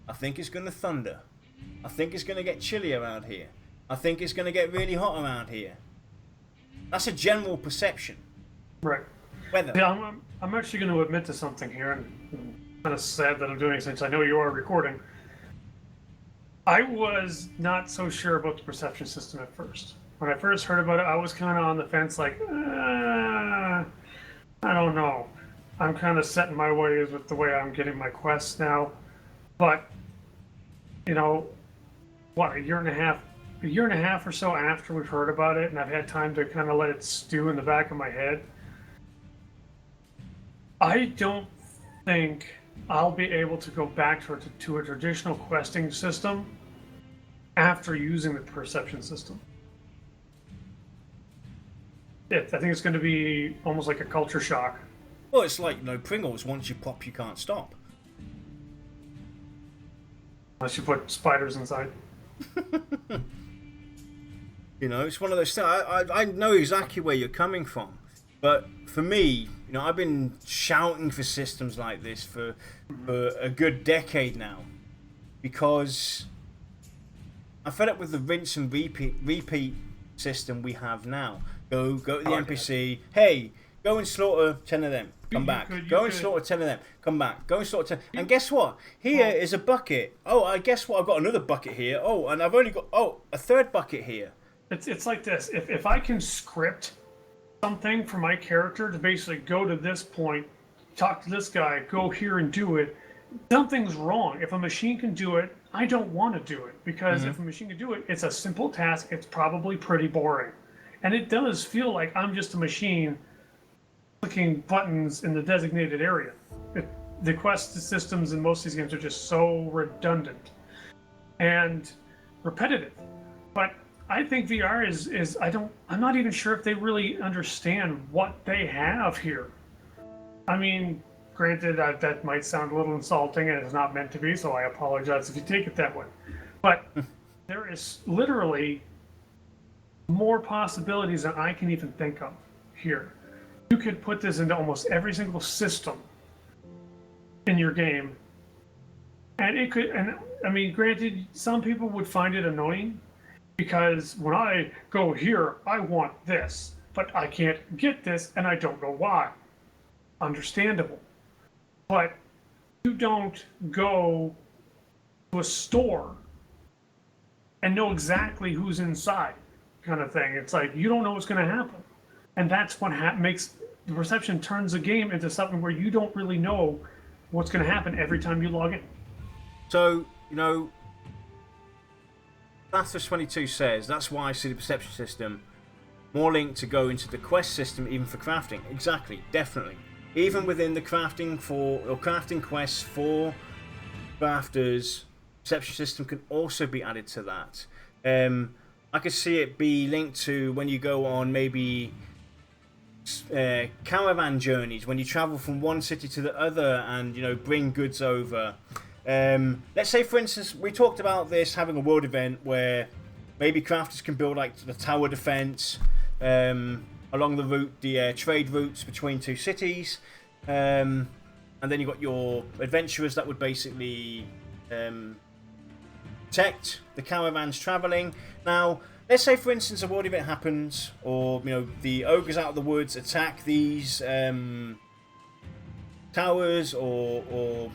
S1: I think it's gonna thunder. I think it's gonna get chilly around here. I think it's gonna get really hot around here. That's a general perception.
S2: Right.
S1: Weather.
S2: Yeah, I'm actually going to admit to something here, and I'm kind of sad that I'm doing it since I know you are recording. I was not so sure about the perception system at first. When I first heard about it, I was kind of on the fence, like, I don't know. I'm kind of set in my ways with the way I'm getting my quests now. But, you know, what, a year and a half or so after we've heard about it, and I've had time to kind of let it stew in the back of my head, I don't think I'll be able to go back to a traditional questing system after using the perception system. I think it's going to be almost like a culture shock.
S1: Well, it's like Pringles. Once you pop, you can't stop.
S2: Unless you put spiders inside.
S1: You know, it's one of those things. I know exactly where you're coming from, but for me, you know, I've been shouting for systems like this for a good decade now, because I'm fed up with the rinse and repeat system we have now. Go to the NPC. Hey, go and slaughter 10 of them. Come back. Go and slaughter 10 of them. Come back. Go and slaughter 10. And guess what? Here is a bucket. Oh, I guess what? I've got another bucket here. Oh, and I've only got a third bucket here.
S2: It's like this. If I can script something for my character to basically go to this point, talk to this guy, go here and do it, something's wrong. If a machine can do it, I don't want to do it, because if a machine can do it, it's a simple task. It's probably pretty boring. And it does feel like I'm just a machine clicking buttons in the designated area. The quest systems in most of these games are just so redundant and repetitive. But I think VR is I'm not even sure if they really understand what they have here. I mean, granted, that might sound a little insulting, and it's not meant to be, so I apologize if you take it that way. But there is literally more possibilities than I can even think of here. You could put this into almost every single system in your game, and it could. And I mean, granted, some people would find it annoying, because when I go here, I want this, but I can't get this, and I don't know why. Understandable. But you don't go to a store and know exactly who's inside, kind of thing. It's like, you don't know what's going to happen. And that's what makes the perception turns the game into something where you don't really know what's going to happen every time you log in.
S1: So, you know, Bathurst 22 says, that's why I see the perception system more linked to go into the quest system, even for crafting. Exactly, definitely. Even within the crafting quests for crafters, perception system can also be added to that. I could see it be linked to when you go on maybe caravan journeys, when you travel from one city to the other and, you know, bring goods over. Let's say, for instance, we talked about this having a world event where maybe crafters can build like the tower defense along the route, the trade routes between two cities, and then you've got your adventurers that would basically protect the caravans traveling. Now, let's say, for instance, a world event happens, or, you know, the ogres out of the woods attack these towers or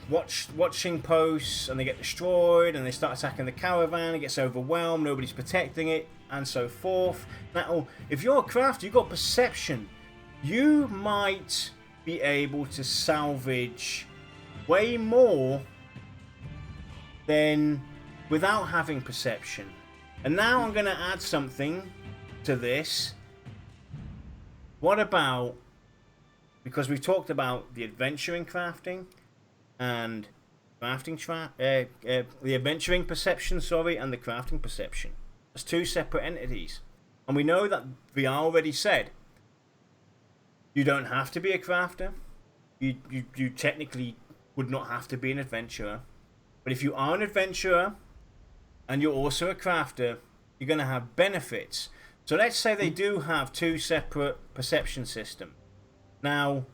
S1: watching posts, and they get destroyed, and they start attacking the caravan. It gets overwhelmed, nobody's protecting it, and so forth. Now, if you're a crafter, you've got perception, you might be able to salvage way more than without having perception. And now I'm going to add something to this. What about, because we've talked about the adventuring crafting and the adventuring perception, and the crafting perception. As two separate entities. And we know that VR already said you don't have to be a crafter. You technically would not have to be an adventurer. But if you are an adventurer, and you're also a crafter, you're going to have benefits. So let's say they do have two separate perception systems. Now,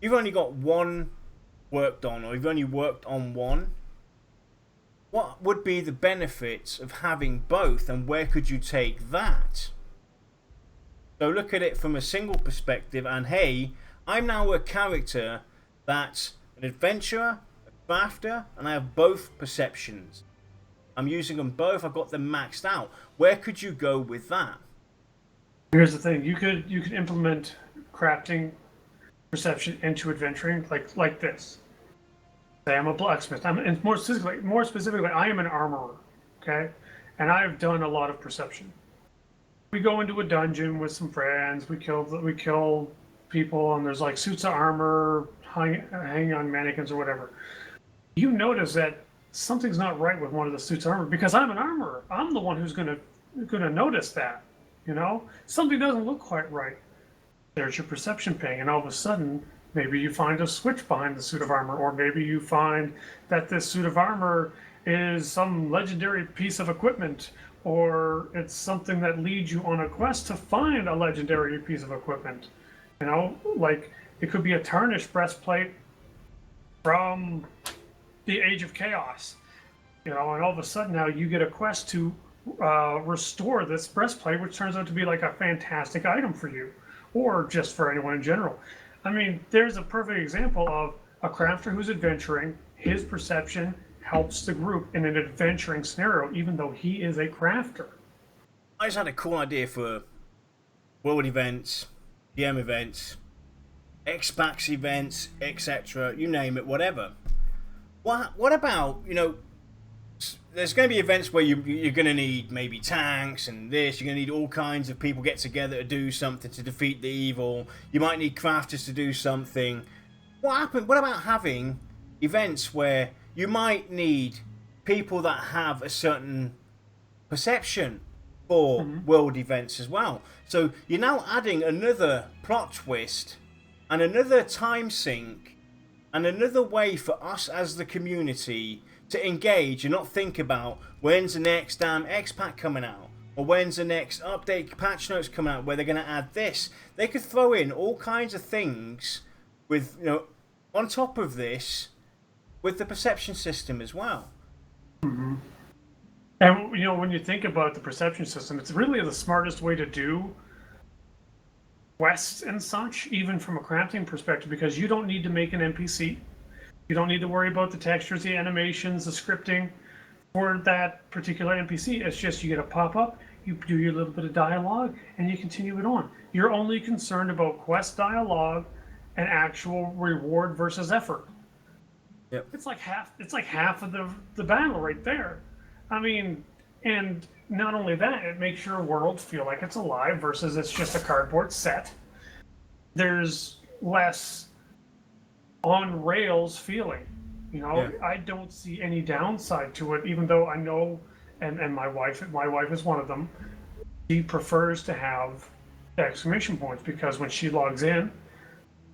S1: you've only got one worked on, or you've only worked on one. What would be the benefits of having both, and where could you take that? So look at it from a single perspective, and hey, I'm now a character that's an adventurer, a crafter, and I have both perceptions. I'm using them both, I've got them maxed out. Where could you go with that?
S2: Here's the thing, you could implement crafting perception into adventuring like this. Say I'm a blacksmith. And more specifically, I am an armorer. Okay, and I've done a lot of perception. We go into a dungeon with some friends. We kill people, and there's like suits of armor hanging on mannequins or whatever. You notice that something's not right with one of the suits of armor because I'm an armorer. I'm the one who's gonna notice that. You know, something doesn't look quite right. There's your perception ping, and all of a sudden, maybe you find a switch behind the suit of armor, or maybe you find that this suit of armor is some legendary piece of equipment, or it's something that leads you on a quest to find a legendary piece of equipment. You know, like it could be a tarnished breastplate from the Age of Chaos. You know, and all of a sudden now you get a quest to restore this breastplate, which turns out to be like a fantastic item for you, or just for anyone in general. I mean, there's a perfect example of a crafter who's adventuring. His perception helps the group in an adventuring scenario, even though he is a crafter.
S1: I just had a cool idea for world events, DM events, X-Pax events, etc. You name it, whatever. What about, you know, there's going to be events where you're going to need maybe tanks and this. You're going to need all kinds of people get together to do something to defeat the evil. You might need crafters to do something. What about having events where you might need people that have a certain perception for world events as well? So you're now adding another plot twist and another time sink and another way for us as the community to engage and not think about when's the next damn X-Pack coming out, or when's the next update patch notes coming out where they're going to add this. They could throw in all kinds of things with, you know, on top of this with the perception system as well.
S2: Mm-hmm. And you know, when you think about the perception system, it's really the smartest way to do quests and such, even from a crafting perspective, because you don't need to make an NPC. You don't need to worry about the textures, the animations, the scripting for that particular NPC. It's just you get a pop-up, you do your little bit of dialogue, and you continue it on. You're only concerned about quest dialogue and actual reward versus effort.
S1: Yep.
S2: It's like half of the battle right there. I mean, and not only that, it makes your world feel like it's alive versus it's just a cardboard set. There's less on rails feeling, you know.
S1: Yeah.
S2: I don't see any downside to it, even though I know, and my wife is one of them. She prefers to have exclamation points because when she logs in,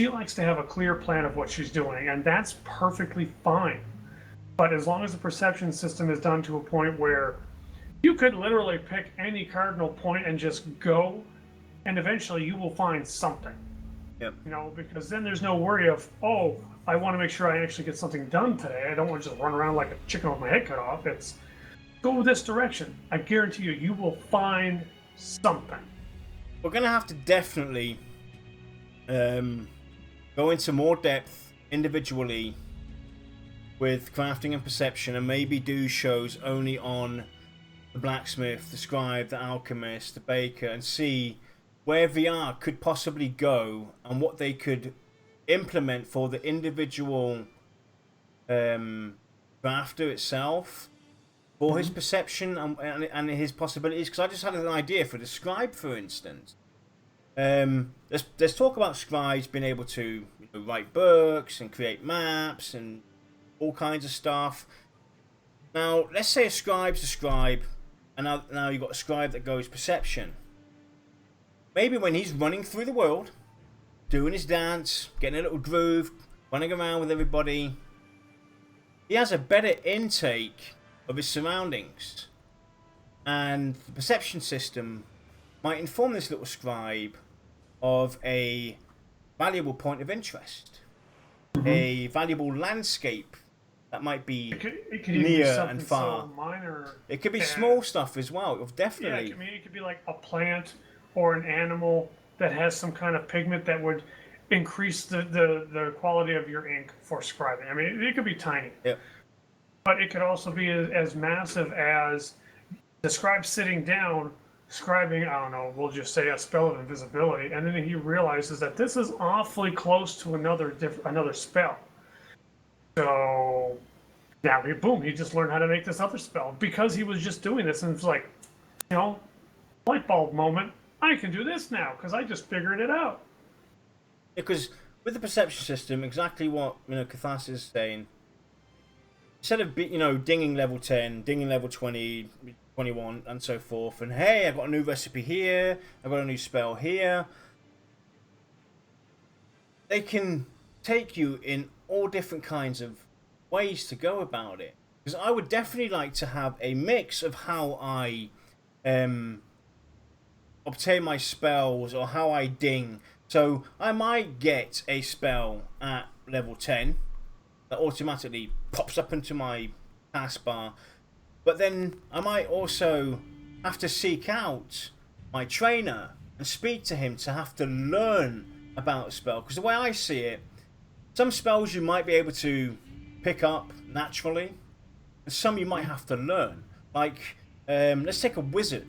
S2: she likes to have a clear plan of what she's doing, and that's perfectly fine. But as long as the perception system is done to a point where you could literally pick any cardinal point and just go, and eventually you will find something.
S1: Yep.
S2: You know, because then there's no worry of, oh, I want to make sure I actually get something done today. I don't want to just run around like a chicken with my head cut off. It's go this direction. I guarantee you will find something.
S1: We're going to have to definitely go into more depth individually with crafting and perception, and maybe do shows only on the blacksmith, the scribe, the alchemist, the baker, and see where VR could possibly go and what they could implement for the individual crafter itself, for his perception and his possibilities. Because I just had an idea for the scribe, for instance. Let's talk about scribes being able to, you know, write books and create maps and all kinds of stuff. Now, let's say a scribe's a scribe, and now you've got a scribe that goes perception. Maybe when he's running through the world, doing his dance, getting a little groove, running around with everybody, he has a better intake of his surroundings. And the perception system might inform this little scribe of a valuable point of interest, a valuable landscape that might be
S2: it could
S1: near
S2: even be
S1: and far.
S2: so minor.
S1: It could be small stuff as well, definitely.
S2: Yeah, I mean, it could be like a plant or an animal that has some kind of pigment that would increase the quality of your ink for scribing. I mean, it could be tiny.
S1: Yeah.
S2: But it could also be as massive as the scribe sitting down, scribing, I don't know, we'll just say a spell of invisibility, and then he realizes that this is awfully close to another spell. So now he just learned how to make this other spell because he was just doing this, and it's like, light bulb moment. I can do this now because I just figured it out.
S1: Because with the perception system, exactly what Catharsis is saying. Instead of dinging level 10, dinging level 20, 21, and so forth, and hey, I've got a new recipe here, I've got a new spell here. They can take you in all different kinds of ways to go about it. Because I would definitely like to have a mix of how I obtain my spells or how I ding. So I might get a spell at level 10 that automatically pops up into my taskbar, but then I might also have to seek out my trainer and speak to him to have to learn about a spell. Because the way I see it, some spells you might be able to pick up naturally, and some you might have to learn. Like, let's take a wizard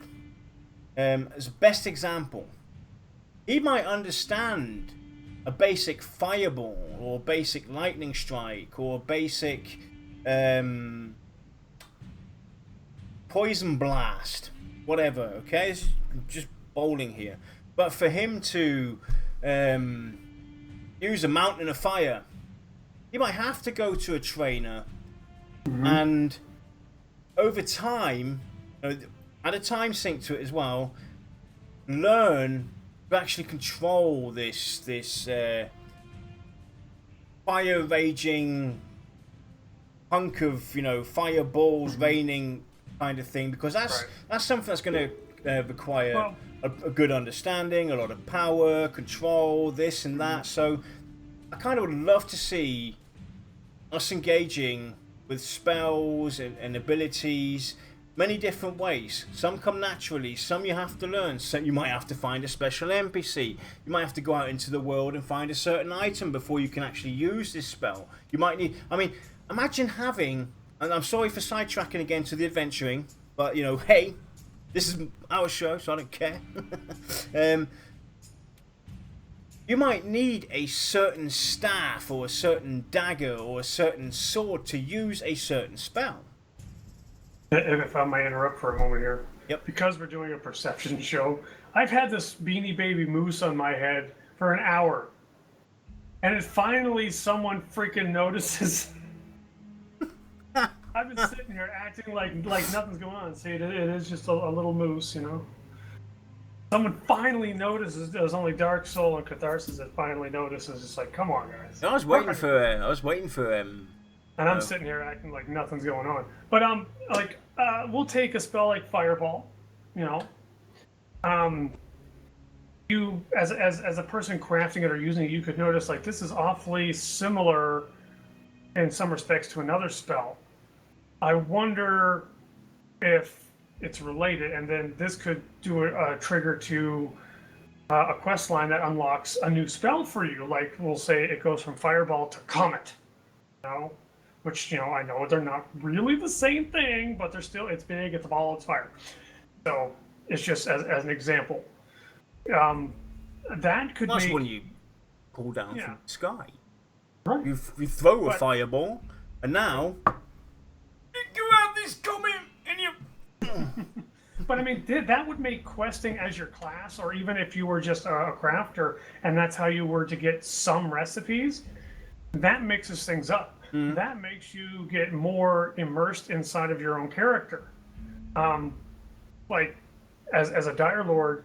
S1: as a best example. He might understand a basic fireball or basic lightning strike or basic poison blast, whatever. Okay, it's just bowling here. But for him to use a mountain of fire, he might have to go to a trainer, and over time, add a time sync to it as well, learn to actually control this fire raging hunk of fireballs raining kind of thing, because that's something that's going to require a good understanding, a lot of power, control, this and that. So I kind of would love to see us engaging with spells and abilities many different ways. Some come naturally, some you have to learn. So you might have to find a special NPC. You might have to go out into the world and find a certain item before you can actually use this spell. You might need... I mean, imagine having... And I'm sorry for sidetracking again to the adventuring, but, hey, this is our show, so I don't care. You might need a certain staff or a certain dagger or a certain sword to use a certain spell.
S2: If I may interrupt for a moment here.
S1: Yep.
S2: Because we're doing a perception show, I've had this Beanie Baby moose on my head for an hour. And it finally someone freaking notices. I've been sitting here acting like nothing's going on. See, it is just a little moose, Someone finally notices. There's only Dark Soul and Catharsis that finally notices. It's like, come on, guys.
S1: I was waiting for
S2: And I'm sitting here acting like nothing's going on. But we'll take a spell like Fireball, you as a person crafting it or using it, you could notice like this is awfully similar in some respects to another spell. I wonder if it's related, and then this could do a trigger to a quest line that unlocks a new spell for you. Like we'll say it goes from Fireball to Comet, which, I know they're not really the same thing, but it's big, it's a ball, it's fire. So it's just as an example. That could
S1: That's
S2: be...
S1: when you pull down from the sky.
S2: Right.
S1: You throw a fireball, and now you have this comet, and you...
S2: But I mean, that would make questing as your class, or even if you were just a crafter, and that's how you were to get some recipes, that mixes things up. That makes you get more immersed inside of your own character. Like, as a Dire Lord,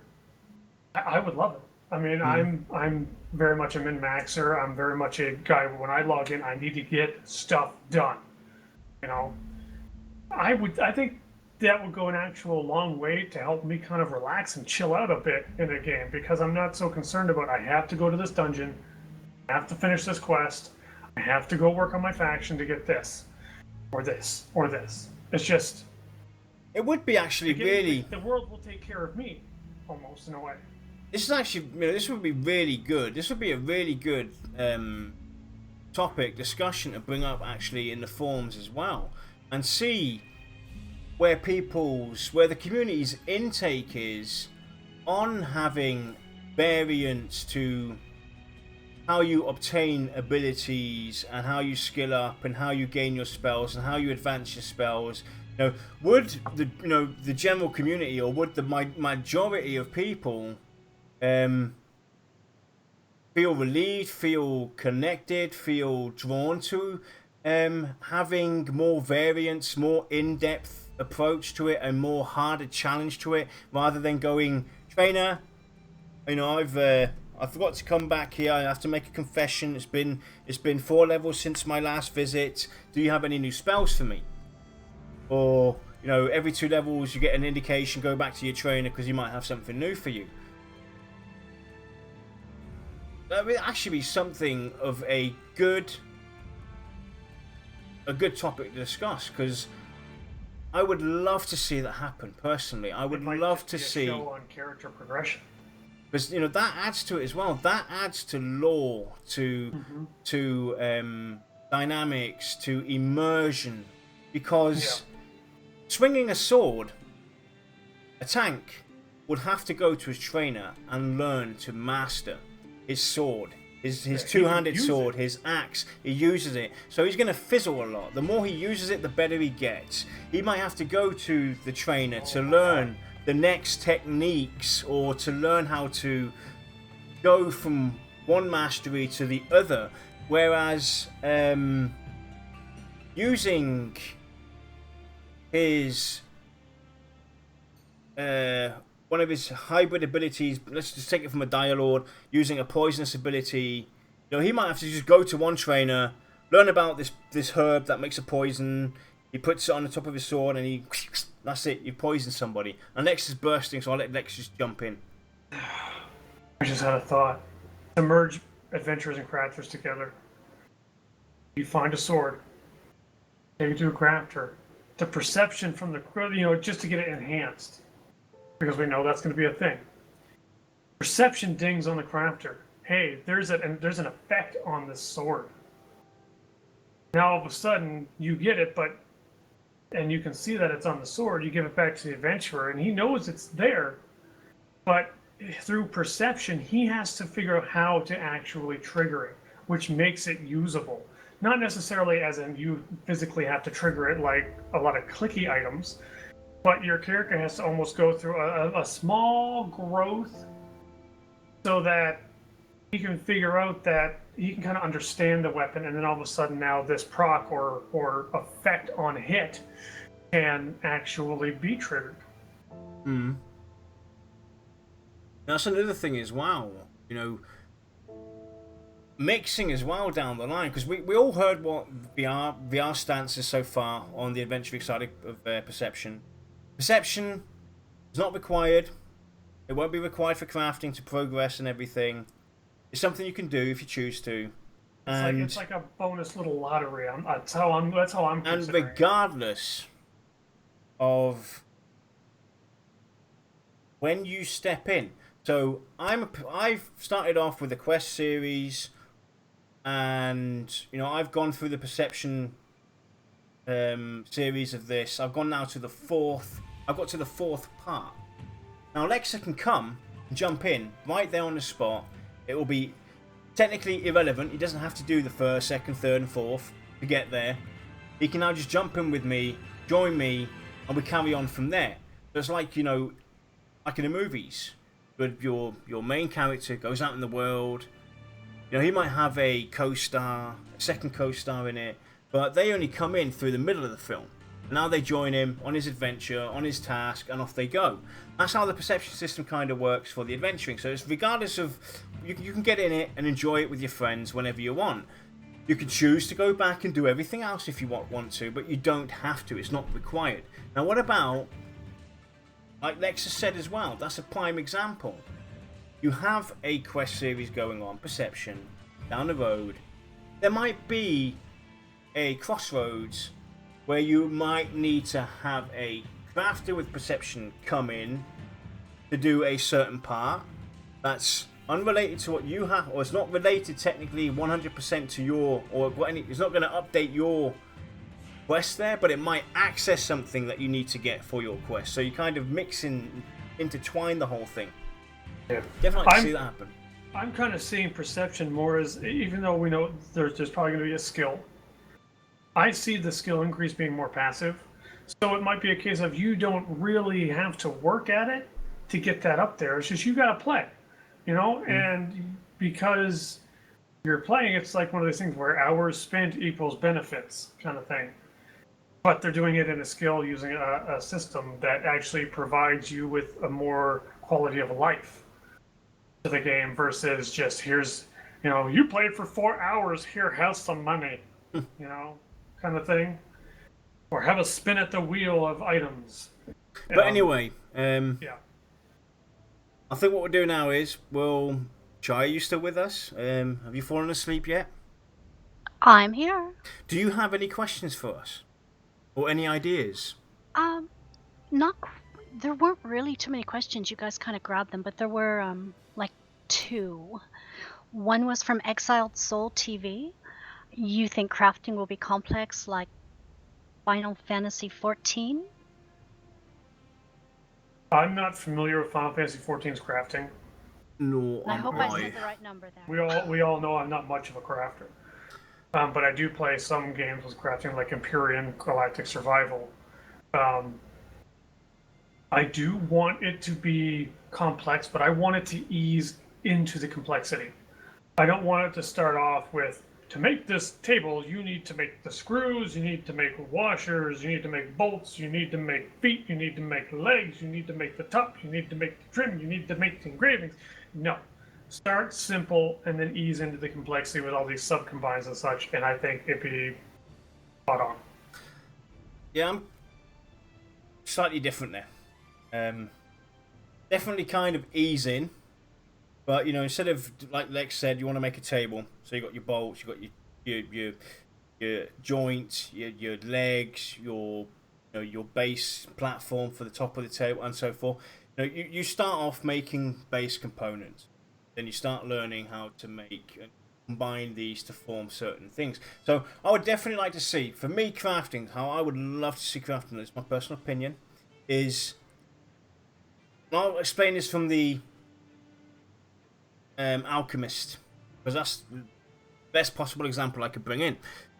S2: I would love it. I mean, I'm very much a min-maxer. I'm very much a guy, when I log in, I need to get stuff done. I think that would go an actual long way to help me kind of relax and chill out a bit in a game because I'm not so concerned about I have to go to this dungeon, I have to finish this quest, I have to go work on my faction to get this, or this, or this. It's just
S1: It would be actually really.
S2: the world will take care of me, almost in a way.
S1: This is actually, this would be really good. This would be a really good topic discussion to bring up actually in the forums as well, and see where the community's intake is on having variants to how you obtain abilities and how you skill up and how you gain your spells and how you advance your spells. Would the general community, or would the majority of people feel relieved, feel connected, feel drawn to having more variance, more in-depth approach to it, and more harder challenge to it, rather than going, trainer, I forgot to come back here. I have to make a confession. It's been 4 levels since my last visit. Do you have any new spells for me? Or every 2 levels you get an indication. Go back to your trainer because he might have something new for you. That would actually be something of a good topic to discuss, because I would love to see that happen personally. I would love to see
S2: a show on character progression,
S1: because that adds to it as well. That adds to lore, to dynamics, to immersion, because swinging a sword, a tank would have to go to his trainer and learn to master his sword, his two-handed sword, his axe. He uses it, so he's going to fizzle a lot. The more he uses it, the better he gets. He might have to go to the trainer to learn the next techniques, or to learn how to go from one mastery to the other. Whereas using his one of his hybrid abilities, let's just take it from a Dire Lord, using a poisonous ability, he might have to just go to one trainer, learn about this herb that makes a poison, he puts it on the top of his sword, and that's it, you poison somebody. And Lex is bursting, so I'll let Lex just jump in.
S2: I just had a thought. To merge adventurers and crafters together, you find a sword, take it to a crafter, the perception from the, just to get it enhanced, because we know that's going to be a thing. Perception dings on the crafter. Hey, there's an effect on this sword. Now all of a sudden you get it, and you can see that it's on the sword. You give it back to the adventurer, and he knows it's there, but through perception he has to figure out how to actually trigger it, which makes it usable. Not necessarily as in you physically have to trigger it like a lot of clicky items, but your character has to almost go through a small growth so that he can figure out that he can kind of understand the weapon, and then all of a sudden now this proc or effect on hit can actually be triggered.
S1: That's another thing as well, mixing as well down the line, because we all heard what VR stance is so far on the adventuring side of perception. Perception is not required. It won't be required for crafting to progress and everything. It's something you can do if you choose to. And
S2: it's like a bonus little lottery. That's how I'm considering.
S1: And regardless of when you step in, so I've started off with a quest series, and I've gone through the perception series of this. I've gone now to the 4th. I've got to the 4th part. Now Alexa can come and jump in right there on the spot. It will be technically irrelevant. He doesn't have to do the 1st, 2nd, 3rd, and 4th to get there. He can now just jump in with me, join me, and we carry on from there. So it's like like in the movies, but your main character goes out in the world. He might have a co-star, a second co-star in it, but they only come in through the middle of the film. Now they join him on his adventure, on his task, and off they go. That's how the perception system kind of works for the adventuring. So it's regardless of, you can get in it and enjoy it with your friends whenever you want. You can choose to go back and do everything else if you want to, but you don't have to. It's not required. Now, what about, like Lex has said as well, that's a prime example. You have a quest series going on, Perception, down the road. There might be a crossroads where you might need to have a crafter with Perception come in to do a certain part that's unrelated to what you have, or it's not related technically 100% to your, or it's not going to update your quest there, but it might access something that you need to get for your quest. So you kind of intertwine the whole thing.
S2: Yeah.
S1: Definitely see that happen.
S2: I'm kind of seeing Perception more as, even though we know there's probably going to be a skill, I see the skill increase being more passive. So it might be a case of you don't really have to work at it to get that up there. It's just you got to play, you know? And because you're playing, it's like one of those things where hours spent equals benefits kind of thing. But they're doing it in a skill using a system that actually provides you with a more quality of life to the game versus just here's, you know, you played for 4 hours, here, have some money, you know, kind of thing. Or have a spin at the wheel of items.
S1: But anyway,
S2: yeah.
S1: I think what we'll do now is Chai, are you still with us? Have you fallen asleep yet?
S3: I'm here.
S1: Do you have any questions for us? Or any ideas?
S3: Not. There weren't really too many questions. You guys kind of grabbed them, but there were like 2. One was from Exiled Soul TV. You think crafting will be complex like Final Fantasy 14?
S2: I'm not familiar with Final Fantasy 14's crafting.
S1: No,
S3: I hope I said the right number there.
S2: We all know I'm not much of a crafter. But I do play some games with crafting, like Empyrean Galactic Survival. I do want it to be complex, but I want it to ease into the complexity. I don't want it to start off with, to make this table, you need to make the screws, you need to make washers, you need to make bolts, you need to make feet, you need to make legs, you need to make the top, you need to make the trim, you need to make the engravings. No. Start simple and then ease into the complexity with all these sub-combines and such, and I think it'd be spot on.
S1: Yeah, I'm slightly different there. Definitely kind of ease in, but you know, instead of, like Lex said, you want to make a table, so you got your bolts, you got your joints, your legs, your base platform for the top of the table, and so forth. You know, you start off making base components. Then you start learning how to make and combine these to form certain things. So I would definitely like to see, for me, crafting, how I would love to see crafting, it's my personal opinion, is, and I'll explain this from the alchemist, because that's the best possible example I could bring in.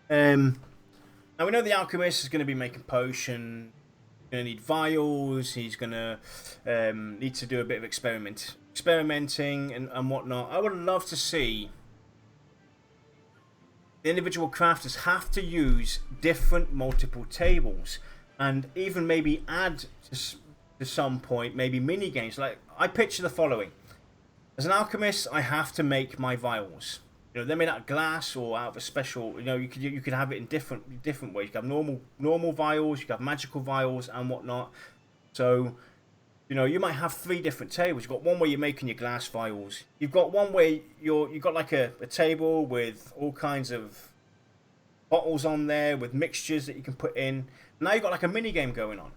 S1: Now we know the alchemist is going to be making potion, going to need vials, he's going to need to do a bit of experimenting and whatnot. I would love to see the individual crafters have to use different multiple tables, and even maybe add to some point maybe mini games. Like, I picture the following: as an alchemist, I have to make my vials. You know, they're made out of glass or out of a special. You know, you could have it in different ways. You could have normal vials, you could have magical vials and whatnot. So, you know, you might have 3 different tables. You've got one where you're making your glass vials. You've got one where you've got like a table with all kinds of bottles on there with mixtures that you can put in. Now you've got like a mini game going on.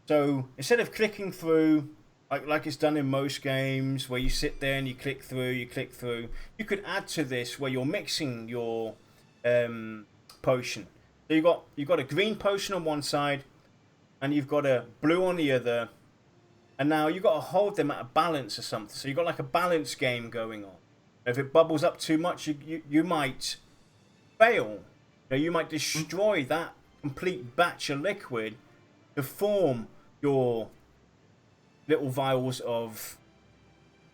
S1: So instead of clicking through like it's done in most games, where you sit there and you click through, you could add to this where you're mixing your potion. So you've got a green potion on one side, and you've got a blue on the other, and now you've got to hold them at a balance or something. So you've got like a balance game going on. If it bubbles up too much, you might fail. You know, you might destroy that complete batch of liquid to form your little vials of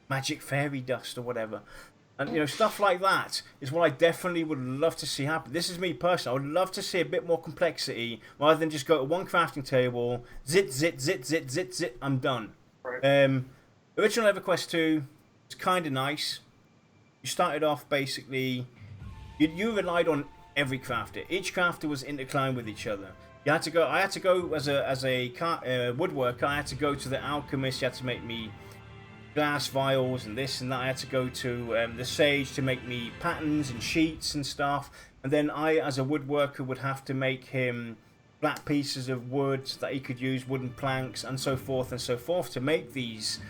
S1: magic fairy dust or whatever. And, you know, stuff like that is what I definitely would love to see happen. This is me personally. I would love to see a bit more complexity rather than just go to one crafting table, zit, zit, zit, zit, zit, zit, I'm done.
S2: Right.
S1: Original EverQuest 2 is kind of nice. You started off basically you relied on every crafter. Each crafter was intertwined with each other. You had to go. I had to go as a woodworker. I had to go to the alchemist. You had to make me glass vials and this and that. I had to go to the sage to make me patterns and sheets and stuff. And then I, as a woodworker, would have to make him flat pieces of wood that he could use, wooden planks, and so forth to make these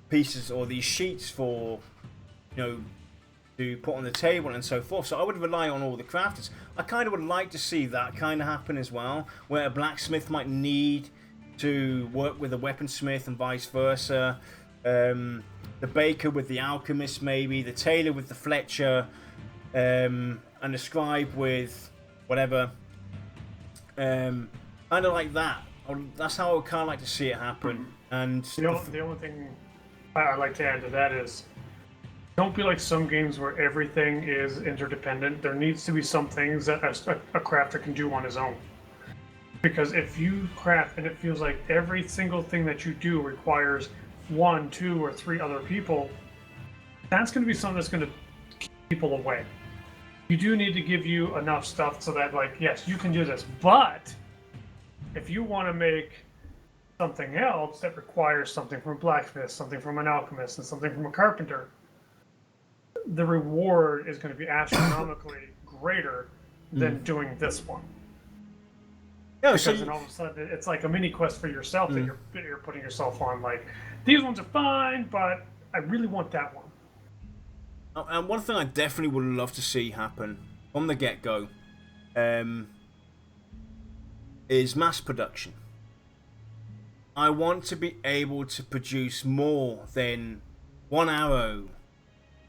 S1: pieces or these sheets for, you know, to put on the table and so forth. So I would rely on all the crafters. I kind of would like to see that kind of happen as well, where a blacksmith might need to work with a weaponsmith and vice versa. The baker with the alchemist, maybe the tailor with the fletcher, and the scribe with whatever. Kind of like that. That's how I would kind of like to see it happen. And
S2: the only thing I'd like to add to that is, don't be like some games where everything is interdependent. There needs to be some things that a crafter can do on his own. Because if you craft and it feels like every single thing that you do requires 1, 2, or 3 other people, that's going to be something that's going to keep people away. You do need to give you enough stuff so that, like, yes, you can do this. But if you want to make something else that requires something from a blacksmith, something from an alchemist, and something from a carpenter, the reward is going to be astronomically greater than doing this one.
S1: Yeah,
S2: because then all of a sudden it's like a mini quest for yourself that you're putting yourself on. Like, these ones are fine, but I really want that one.
S1: And one thing I definitely would love to see happen from the get-go is mass production. I want to be able to produce more than 1 arrow,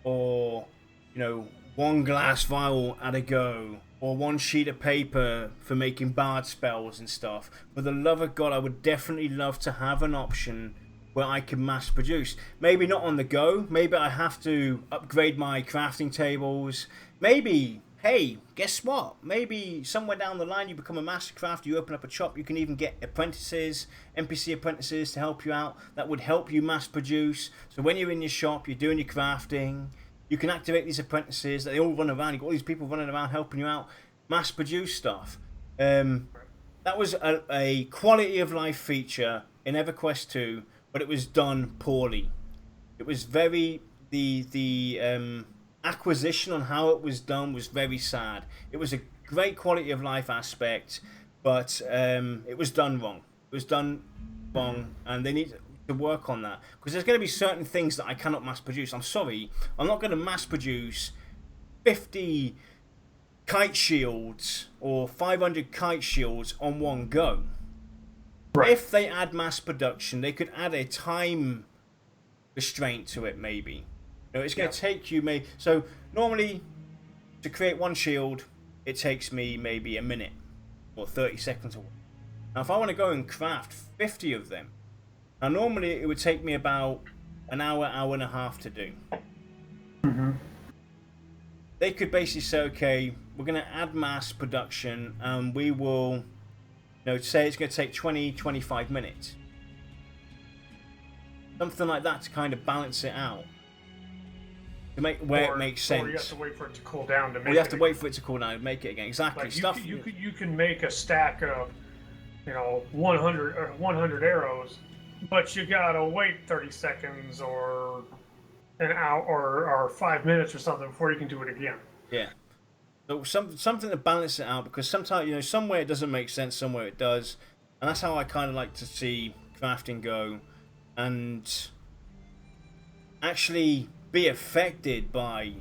S1: or, you know, 1 glass vial at a go, or 1 sheet of paper for making bard spells and stuff. For the love of God, I would definitely love to have an option where I can mass produce. Maybe not on the go. Maybe I have to upgrade my crafting tables. Maybe, hey, guess what? Maybe somewhere down the line you become a master crafter, you open up a shop, you can even get apprentices, NPC apprentices to help you out. That would help you mass produce. So when you're in your shop, you're doing your crafting, you can activate these apprentices. They all run around. You've got all these people running around helping you out. Mass produce stuff. That was a quality of life feature in EverQuest 2, but it was done poorly. It was very... The acquisition on how it was done was very sad. It was a great quality of life aspect, but it was done wrong. It was done wrong, and they need to work on that, because there's going to be certain things that I cannot mass produce. I'm sorry, I'm not going to mass produce 50 kite shields or 500 kite shields on one go. Right. If they add mass production, they could add a time restraint to it, maybe. You know, it's going to take you so normally to create 1 shield, it takes me maybe a minute or 30 seconds. Now, if I want to go and craft 50 of them, now normally it would take me about an hour, hour and a half to do.
S2: Mm-hmm.
S1: They could basically say, okay, we're going to add mass production, and we will, you know, say it's going to take 20, 25 minutes. Something like that to kind of balance it out. To make where it makes sense.
S2: Or you have to wait for it to cool down to make it.
S1: Or you have to wait for it to cool down and make it again. Exactly.
S2: Like you can make a stack of, you know, 100 arrows, but you gotta wait 30 seconds or an hour or 5 minutes or something before you can do it again.
S1: Yeah. So something to balance it out, because sometimes, you know, somewhere it doesn't make sense, somewhere it does, and that's how I kind of like to see crafting go, and actually be affected by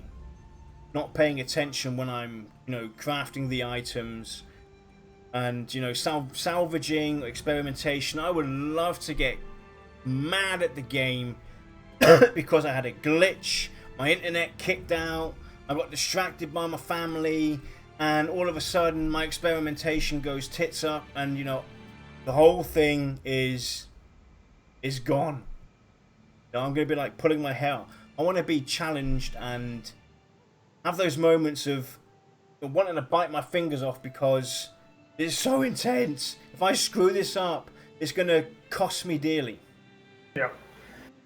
S1: not paying attention when I'm, you know, crafting the items, and, you know, salvaging, experimentation. I would love to get mad at the game because I had a glitch, my internet kicked out, I got distracted by my family, and all of a sudden my experimentation goes tits up, and, you know, the whole thing is gone. You know, I'm going to be like pulling my hair out. I want to be challenged and have those moments of wanting to bite my fingers off because it's so intense. If I screw this up, it's going to cost me dearly.
S2: Yeah.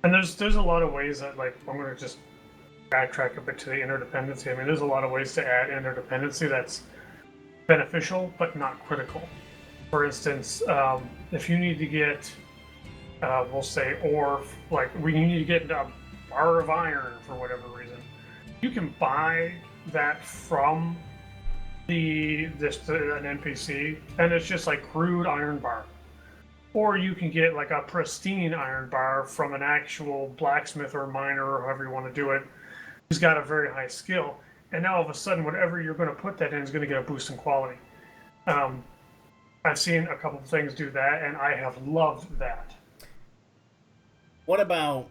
S2: And there's a lot of ways that, like, I'm going to just backtrack a bit to the interdependency. I mean, there's a lot of ways to add interdependency that's beneficial but not critical. For instance, if you need to get, we'll say, ore, like we need to get a bar of iron for whatever reason, you can buy that from an NPC, and it's just like crude iron bar. Or you can get like a pristine iron bar from an actual blacksmith or miner or however you want to do it, who's got a very high skill. And now all of a sudden, whatever you're going to put that in is going to get a boost in quality. I've seen a couple of things do that, and I have loved that.
S1: What about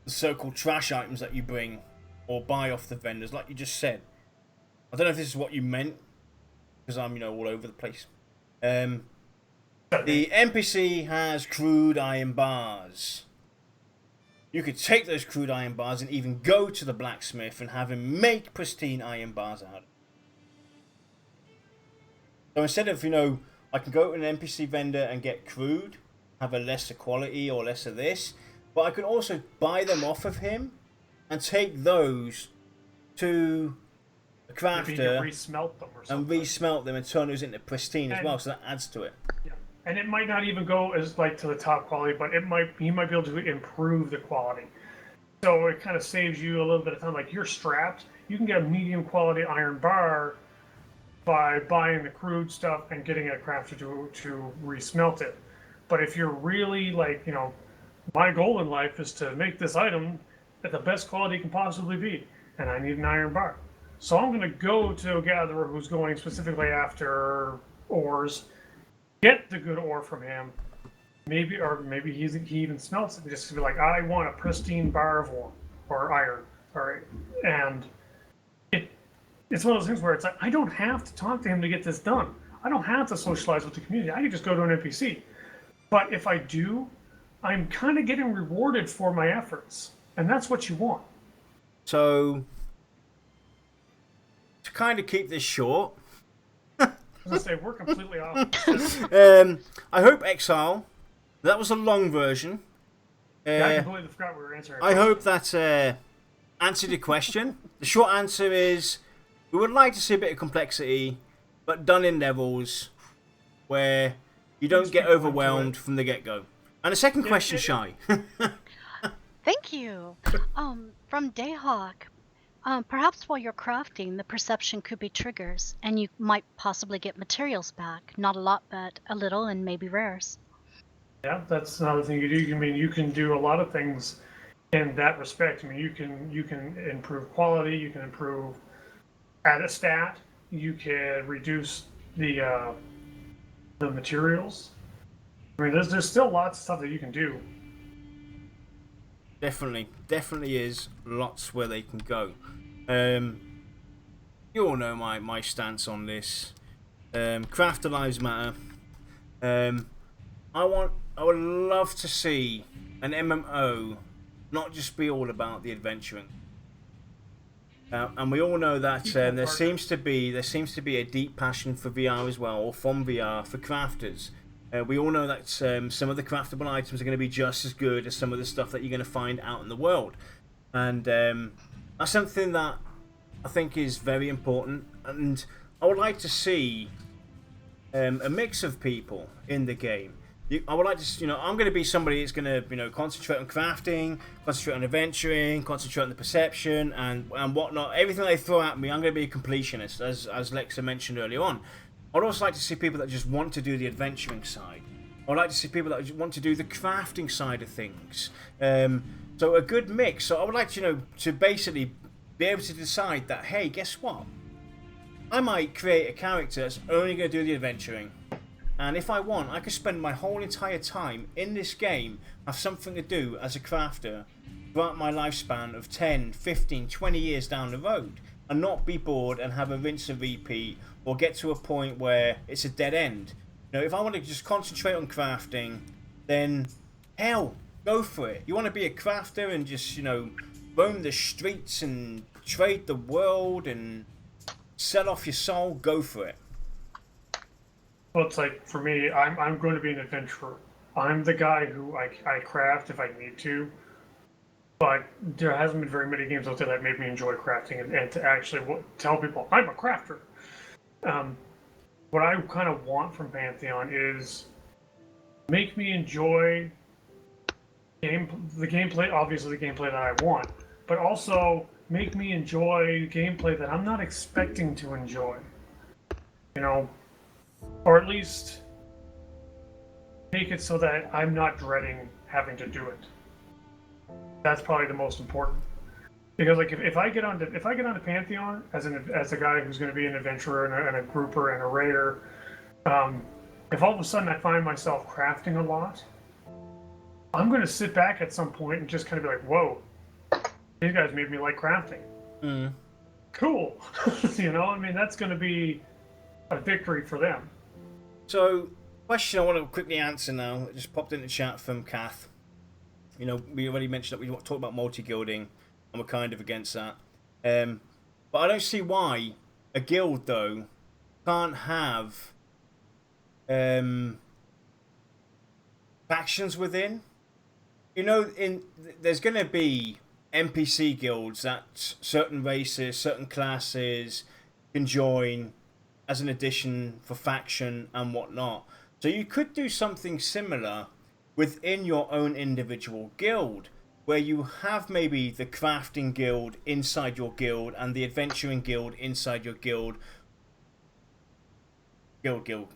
S1: the so-called trash items that you bring or buy off the vendors, like you just said? I don't know if this is what you meant, because I'm, all over the place. The NPC has crude iron bars. You could take those crude iron bars and even go to the blacksmith and have him make pristine iron bars out of it. So instead of, I can go to an NPC vendor and get crude, have a lesser quality or lesser this, but I can also buy them off of him and take those to a crafter
S2: resmelt them or
S1: and resmelt them and turn those into pristine as well, so that adds to it.
S2: Yeah. And it might not even go as like to the top quality, but he might be able to improve the quality. So it kind of saves you a little bit of time. Like you're strapped, you can get a medium quality iron bar by buying the crude stuff and getting a crafter to resmelt it. But if you're really like, my goal in life is to make this item at the best quality it can possibly be, and I need an iron bar. So I'm going to go to a gatherer who's going specifically after ores, get the good ore from him, maybe he even smelts it, just to be like, I want a pristine bar of ore or iron, all right, and it's one of those things where it's like I don't have to talk to him to get this done. I don't have to socialize with the community. I can just go to an NPC. But if I do, I'm kind of getting rewarded for my efforts, and that's what you want.
S1: So, to kind of keep this short,
S2: I was gonna say we're completely off.
S1: I hope Exile. That was a long version.
S2: Yeah, I completely forgot we were answering.
S1: I hope that answered your question. The short answer is we would like to see a bit of complexity, but done in levels where you don't get overwhelmed from the get-go. And the second question, Shy.
S3: Thank you. From Dayhawk. Perhaps while you're crafting, the perception could be triggers, and you might possibly get materials back. Not a lot, but a little, and maybe rares.
S2: Yeah, that's another thing you do. I mean, you can do a lot of things in that respect. I mean, you can improve quality. You can improve add a stat. You can reduce the materials. I mean, there's still lots of stuff that you can do.
S1: Definitely is lots where they can go. You all know my stance on this. Crafter lives matter. I would love to see an MMO not just be all about the adventuring. And we all know that there seems to be a deep passion for VR as well, or from VR for crafters. We all know that some of the craftable items are going to be just as good as some of the stuff that you're going to find out in the world. And that's something that I think is very important. And I would like to see a mix of people in the game. I would like to, I'm going to be somebody that's going to, concentrate on crafting, concentrate on adventuring, concentrate on the perception and whatnot. Everything they throw at me, I'm going to be a completionist, as Lexa mentioned earlier on. I'd also like to see people that just want to do the adventuring side. I'd like to see people that want to do the crafting side of things. So a good mix. So I would like to basically be able to decide that, hey, guess what? I might create a character that's only going to do the adventuring. And if I want, I could spend my whole entire time in this game, have something to do as a crafter throughout my lifespan of 10, 15, 20 years down the road, and not be bored and have a rinse and repeat or get to a point where it's a dead end. If I want to just concentrate on crafting, then hell, go for it. You want to be a crafter and just, roam the streets and trade the world and sell off your soul, go for it.
S2: Well, it's like, for me, I'm going to be an adventurer. I'm the guy who I craft if I need to, but there hasn't been very many games out there that made me enjoy crafting and to actually tell people I'm a crafter. What I kind of want from Pantheon is make me enjoy the gameplay, obviously the gameplay that I want, but also make me enjoy gameplay that I'm not expecting to enjoy. You know, or at least make it so that I'm not dreading having to do it. That's probably the most important. Because like if I get onto Pantheon as a guy who's going to be an adventurer and a grouper and a raider, if all of a sudden I find myself crafting a lot, I'm going to sit back at some point and just kind of be like, "Whoa, these guys made me like crafting." Cool, you know. I mean, that's going to be a victory for them.
S1: So, question I want to quickly answer now. It just popped in the chat from Kath. You know, we already mentioned that we talked about multi-guilding, and we're kind of against that. But I don't see why a guild, though, can't have factions within. You know, there's going to be NPC guilds that certain races, certain classes can join as an addition for faction and whatnot. So you could do something similar within your own individual guild, where you have maybe the crafting guild inside your guild and the adventuring guild inside your guild. Guild.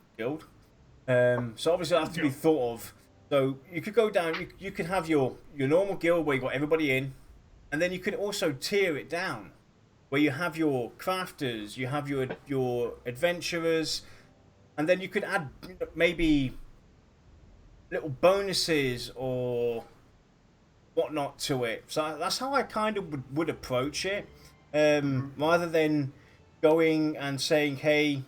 S1: So obviously that has to be thought of. So you could go down, you could have your normal guild where you got everybody in, and then you could also tier it down, where you have your crafters, you have your adventurers, and then you could add maybe little bonuses or whatnot to it. So that's how I kind of would approach it, rather than going and saying, "Hey,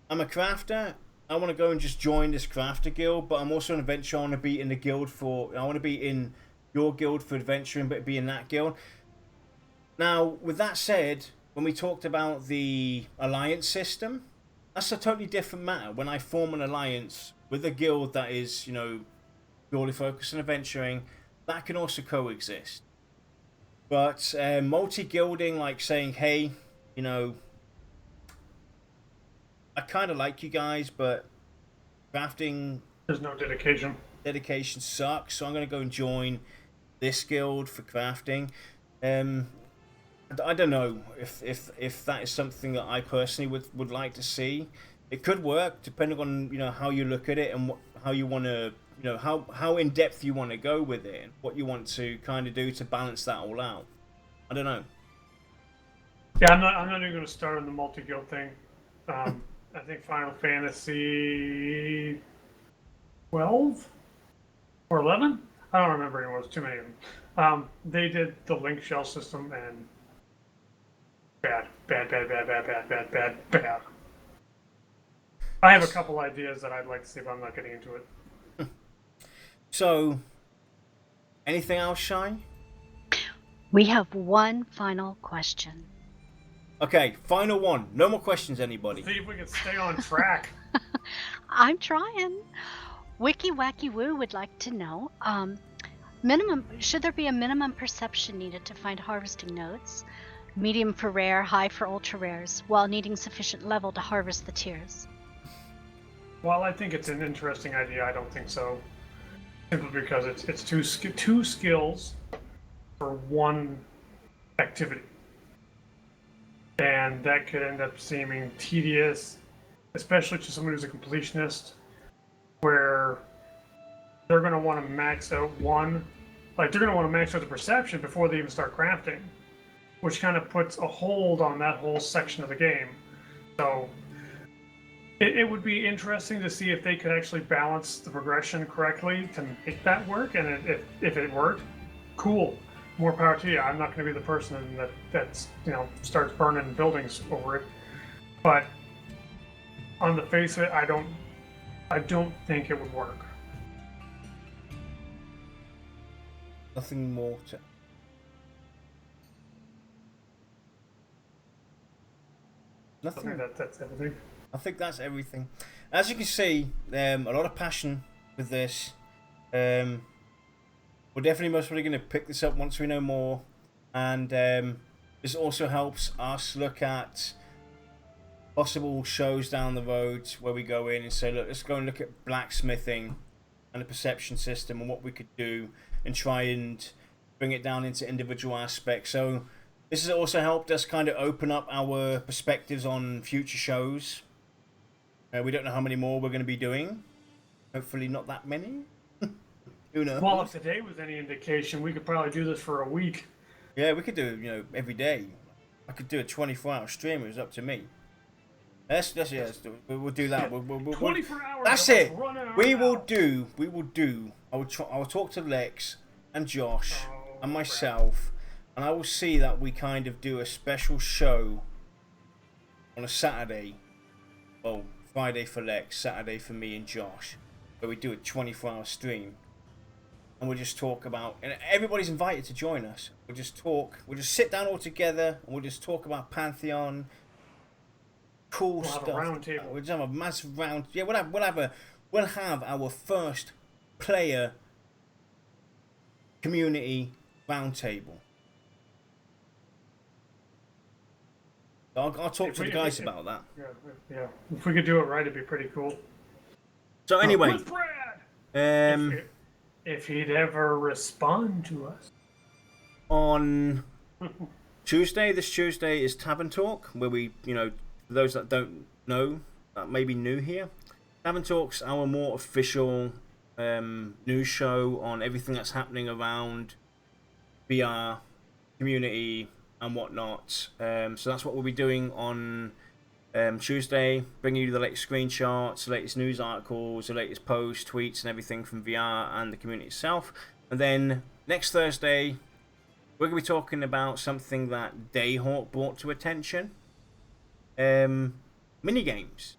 S1: I'm a crafter. I want to go and just join this crafter guild, but I'm also an adventurer. I want to be in the guild I want to be in your guild for adventuring, but be in that guild." Now, with that said, when we talked about the alliance system, that's a totally different matter. When I form an alliance with a guild that is, you know, purely focused on adventuring, that can also coexist. But multi-guilding, like saying, "Hey, you know, I kind of like you guys, but crafting,
S2: there's no dedication.
S1: Dedication sucks, so I'm going to go and join this guild for crafting." I don't know if that is something that I personally would like to see. It could work depending on, you know, how you look at it and how you want to, you know, how in depth you want to go with it, and what you want to kind of do to balance that all out. I don't know.
S2: Yeah, I'm not even going to start on the multi-guild thing. I think Final Fantasy 12 or 11? I don't remember anymore. There's too many of them. They did the link shell system, and bad. I have a couple ideas that I'd like to see, but I'm not getting into it.
S1: So, anything else, Shine?
S3: We have one final question.
S1: Okay, final one. No more questions, anybody.
S2: See if we can stay on track.
S3: I'm trying. Wiki Wacky Woo would like to know, should there be a minimum perception needed to find harvesting nodes? Medium for rare, high for ultra rares, while needing sufficient level to harvest the tiers.
S2: While I think it's an interesting idea, I don't think so. Simply because it's two skills for one activity. And that could end up seeming tedious, especially to someone who's a completionist, where they're going to want to max out they're going to want to max out the perception before they even start crafting, which kind of puts a hold on that whole section of the game. So it would be interesting to see if they could actually balance the progression correctly to make that work, and if it worked, cool. More power to you. I'm not going to be the person that's starts burning buildings over it. But on the face of it, I don't think it would work.
S1: Nothing more to. Nothing.
S2: I think that's everything.
S1: I think that's everything. As you can see, a lot of passion with this. we're definitely most probably going to pick this up once we know more. And this also helps us look at possible shows down the road where we go in and say, look, let's go and look at blacksmithing and the perception system and what we could do and try and bring it down into individual aspects. So this has also helped us kind of open up our perspectives on future shows. We don't know how many more we're going to be doing. Hopefully not that many. Who knows?
S2: Well, if today was any indication, we could probably do this for a week.
S1: Yeah, we could do it, every day. I could do a 24-hour stream. It was up to me. Let's do it. We'll do that.
S2: Yeah,
S1: We'll
S2: 24 hours.
S1: that's
S2: of
S1: it.
S2: us running
S1: We will
S2: around.
S1: do. I will talk to Lex and Josh and
S2: crap.
S1: myself, and I will see that we kind of do a special show on a Saturday. Well, Friday for Lex, Saturday for me and Josh, where we do a 24-hour stream, and we'll just talk about. And everybody's invited to join us. We'll just talk. We'll just sit down all together, and we'll just talk about Pantheon. Cool
S2: We'll
S1: stuff.
S2: have a round table.
S1: We'll just have a massive round. Yeah, we'll have our first player community round table. I'll talk to the guys about that.
S2: Yeah. If we could do it right, it'd be pretty cool.
S1: So anyway,
S2: With Brad,
S1: um,
S2: if he'd ever respond to us.
S1: on this Tuesday is Tavern Talk, where we, for those that don't know, that may be new here, Tavern Talk's our more official news show on everything that's happening around VR, community, and whatnot. So that's what we'll be doing on Tuesday, bringing you the latest screenshots, the latest news articles, the latest posts, tweets, and everything from VR and the community itself. And then next Thursday, we're going to be talking about something that Dayhawk brought to attention. Minigames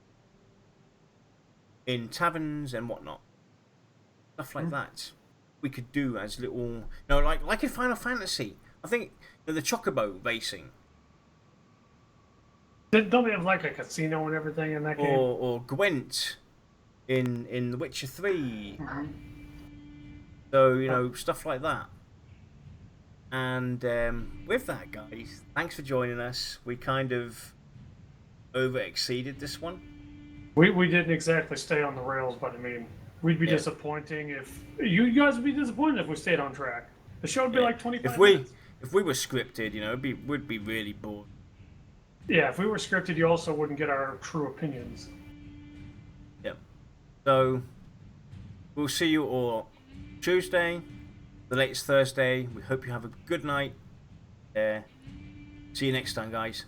S1: in taverns and whatnot. Stuff like that. We could do as little... like in Final Fantasy. I think the Chocobo racing.
S2: Don't they have like a casino and everything in that game?
S1: Or Gwent in The Witcher 3. So, stuff like that. And with that, guys, thanks for joining us. We kind of over-exceeded this one.
S2: We didn't exactly stay on the rails, but I mean, we'd be disappointing if... You guys would be disappointed if we stayed on track. The show would be like 25 minutes.
S1: If we were scripted, we'd be really bored.
S2: Yeah, if we were scripted, you also wouldn't get our true opinions.
S1: Yep. So, we'll see you all Tuesday, the latest Thursday. We hope you have a good night. See you next time, guys.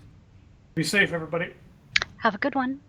S2: Be safe, everybody.
S3: Have a good one.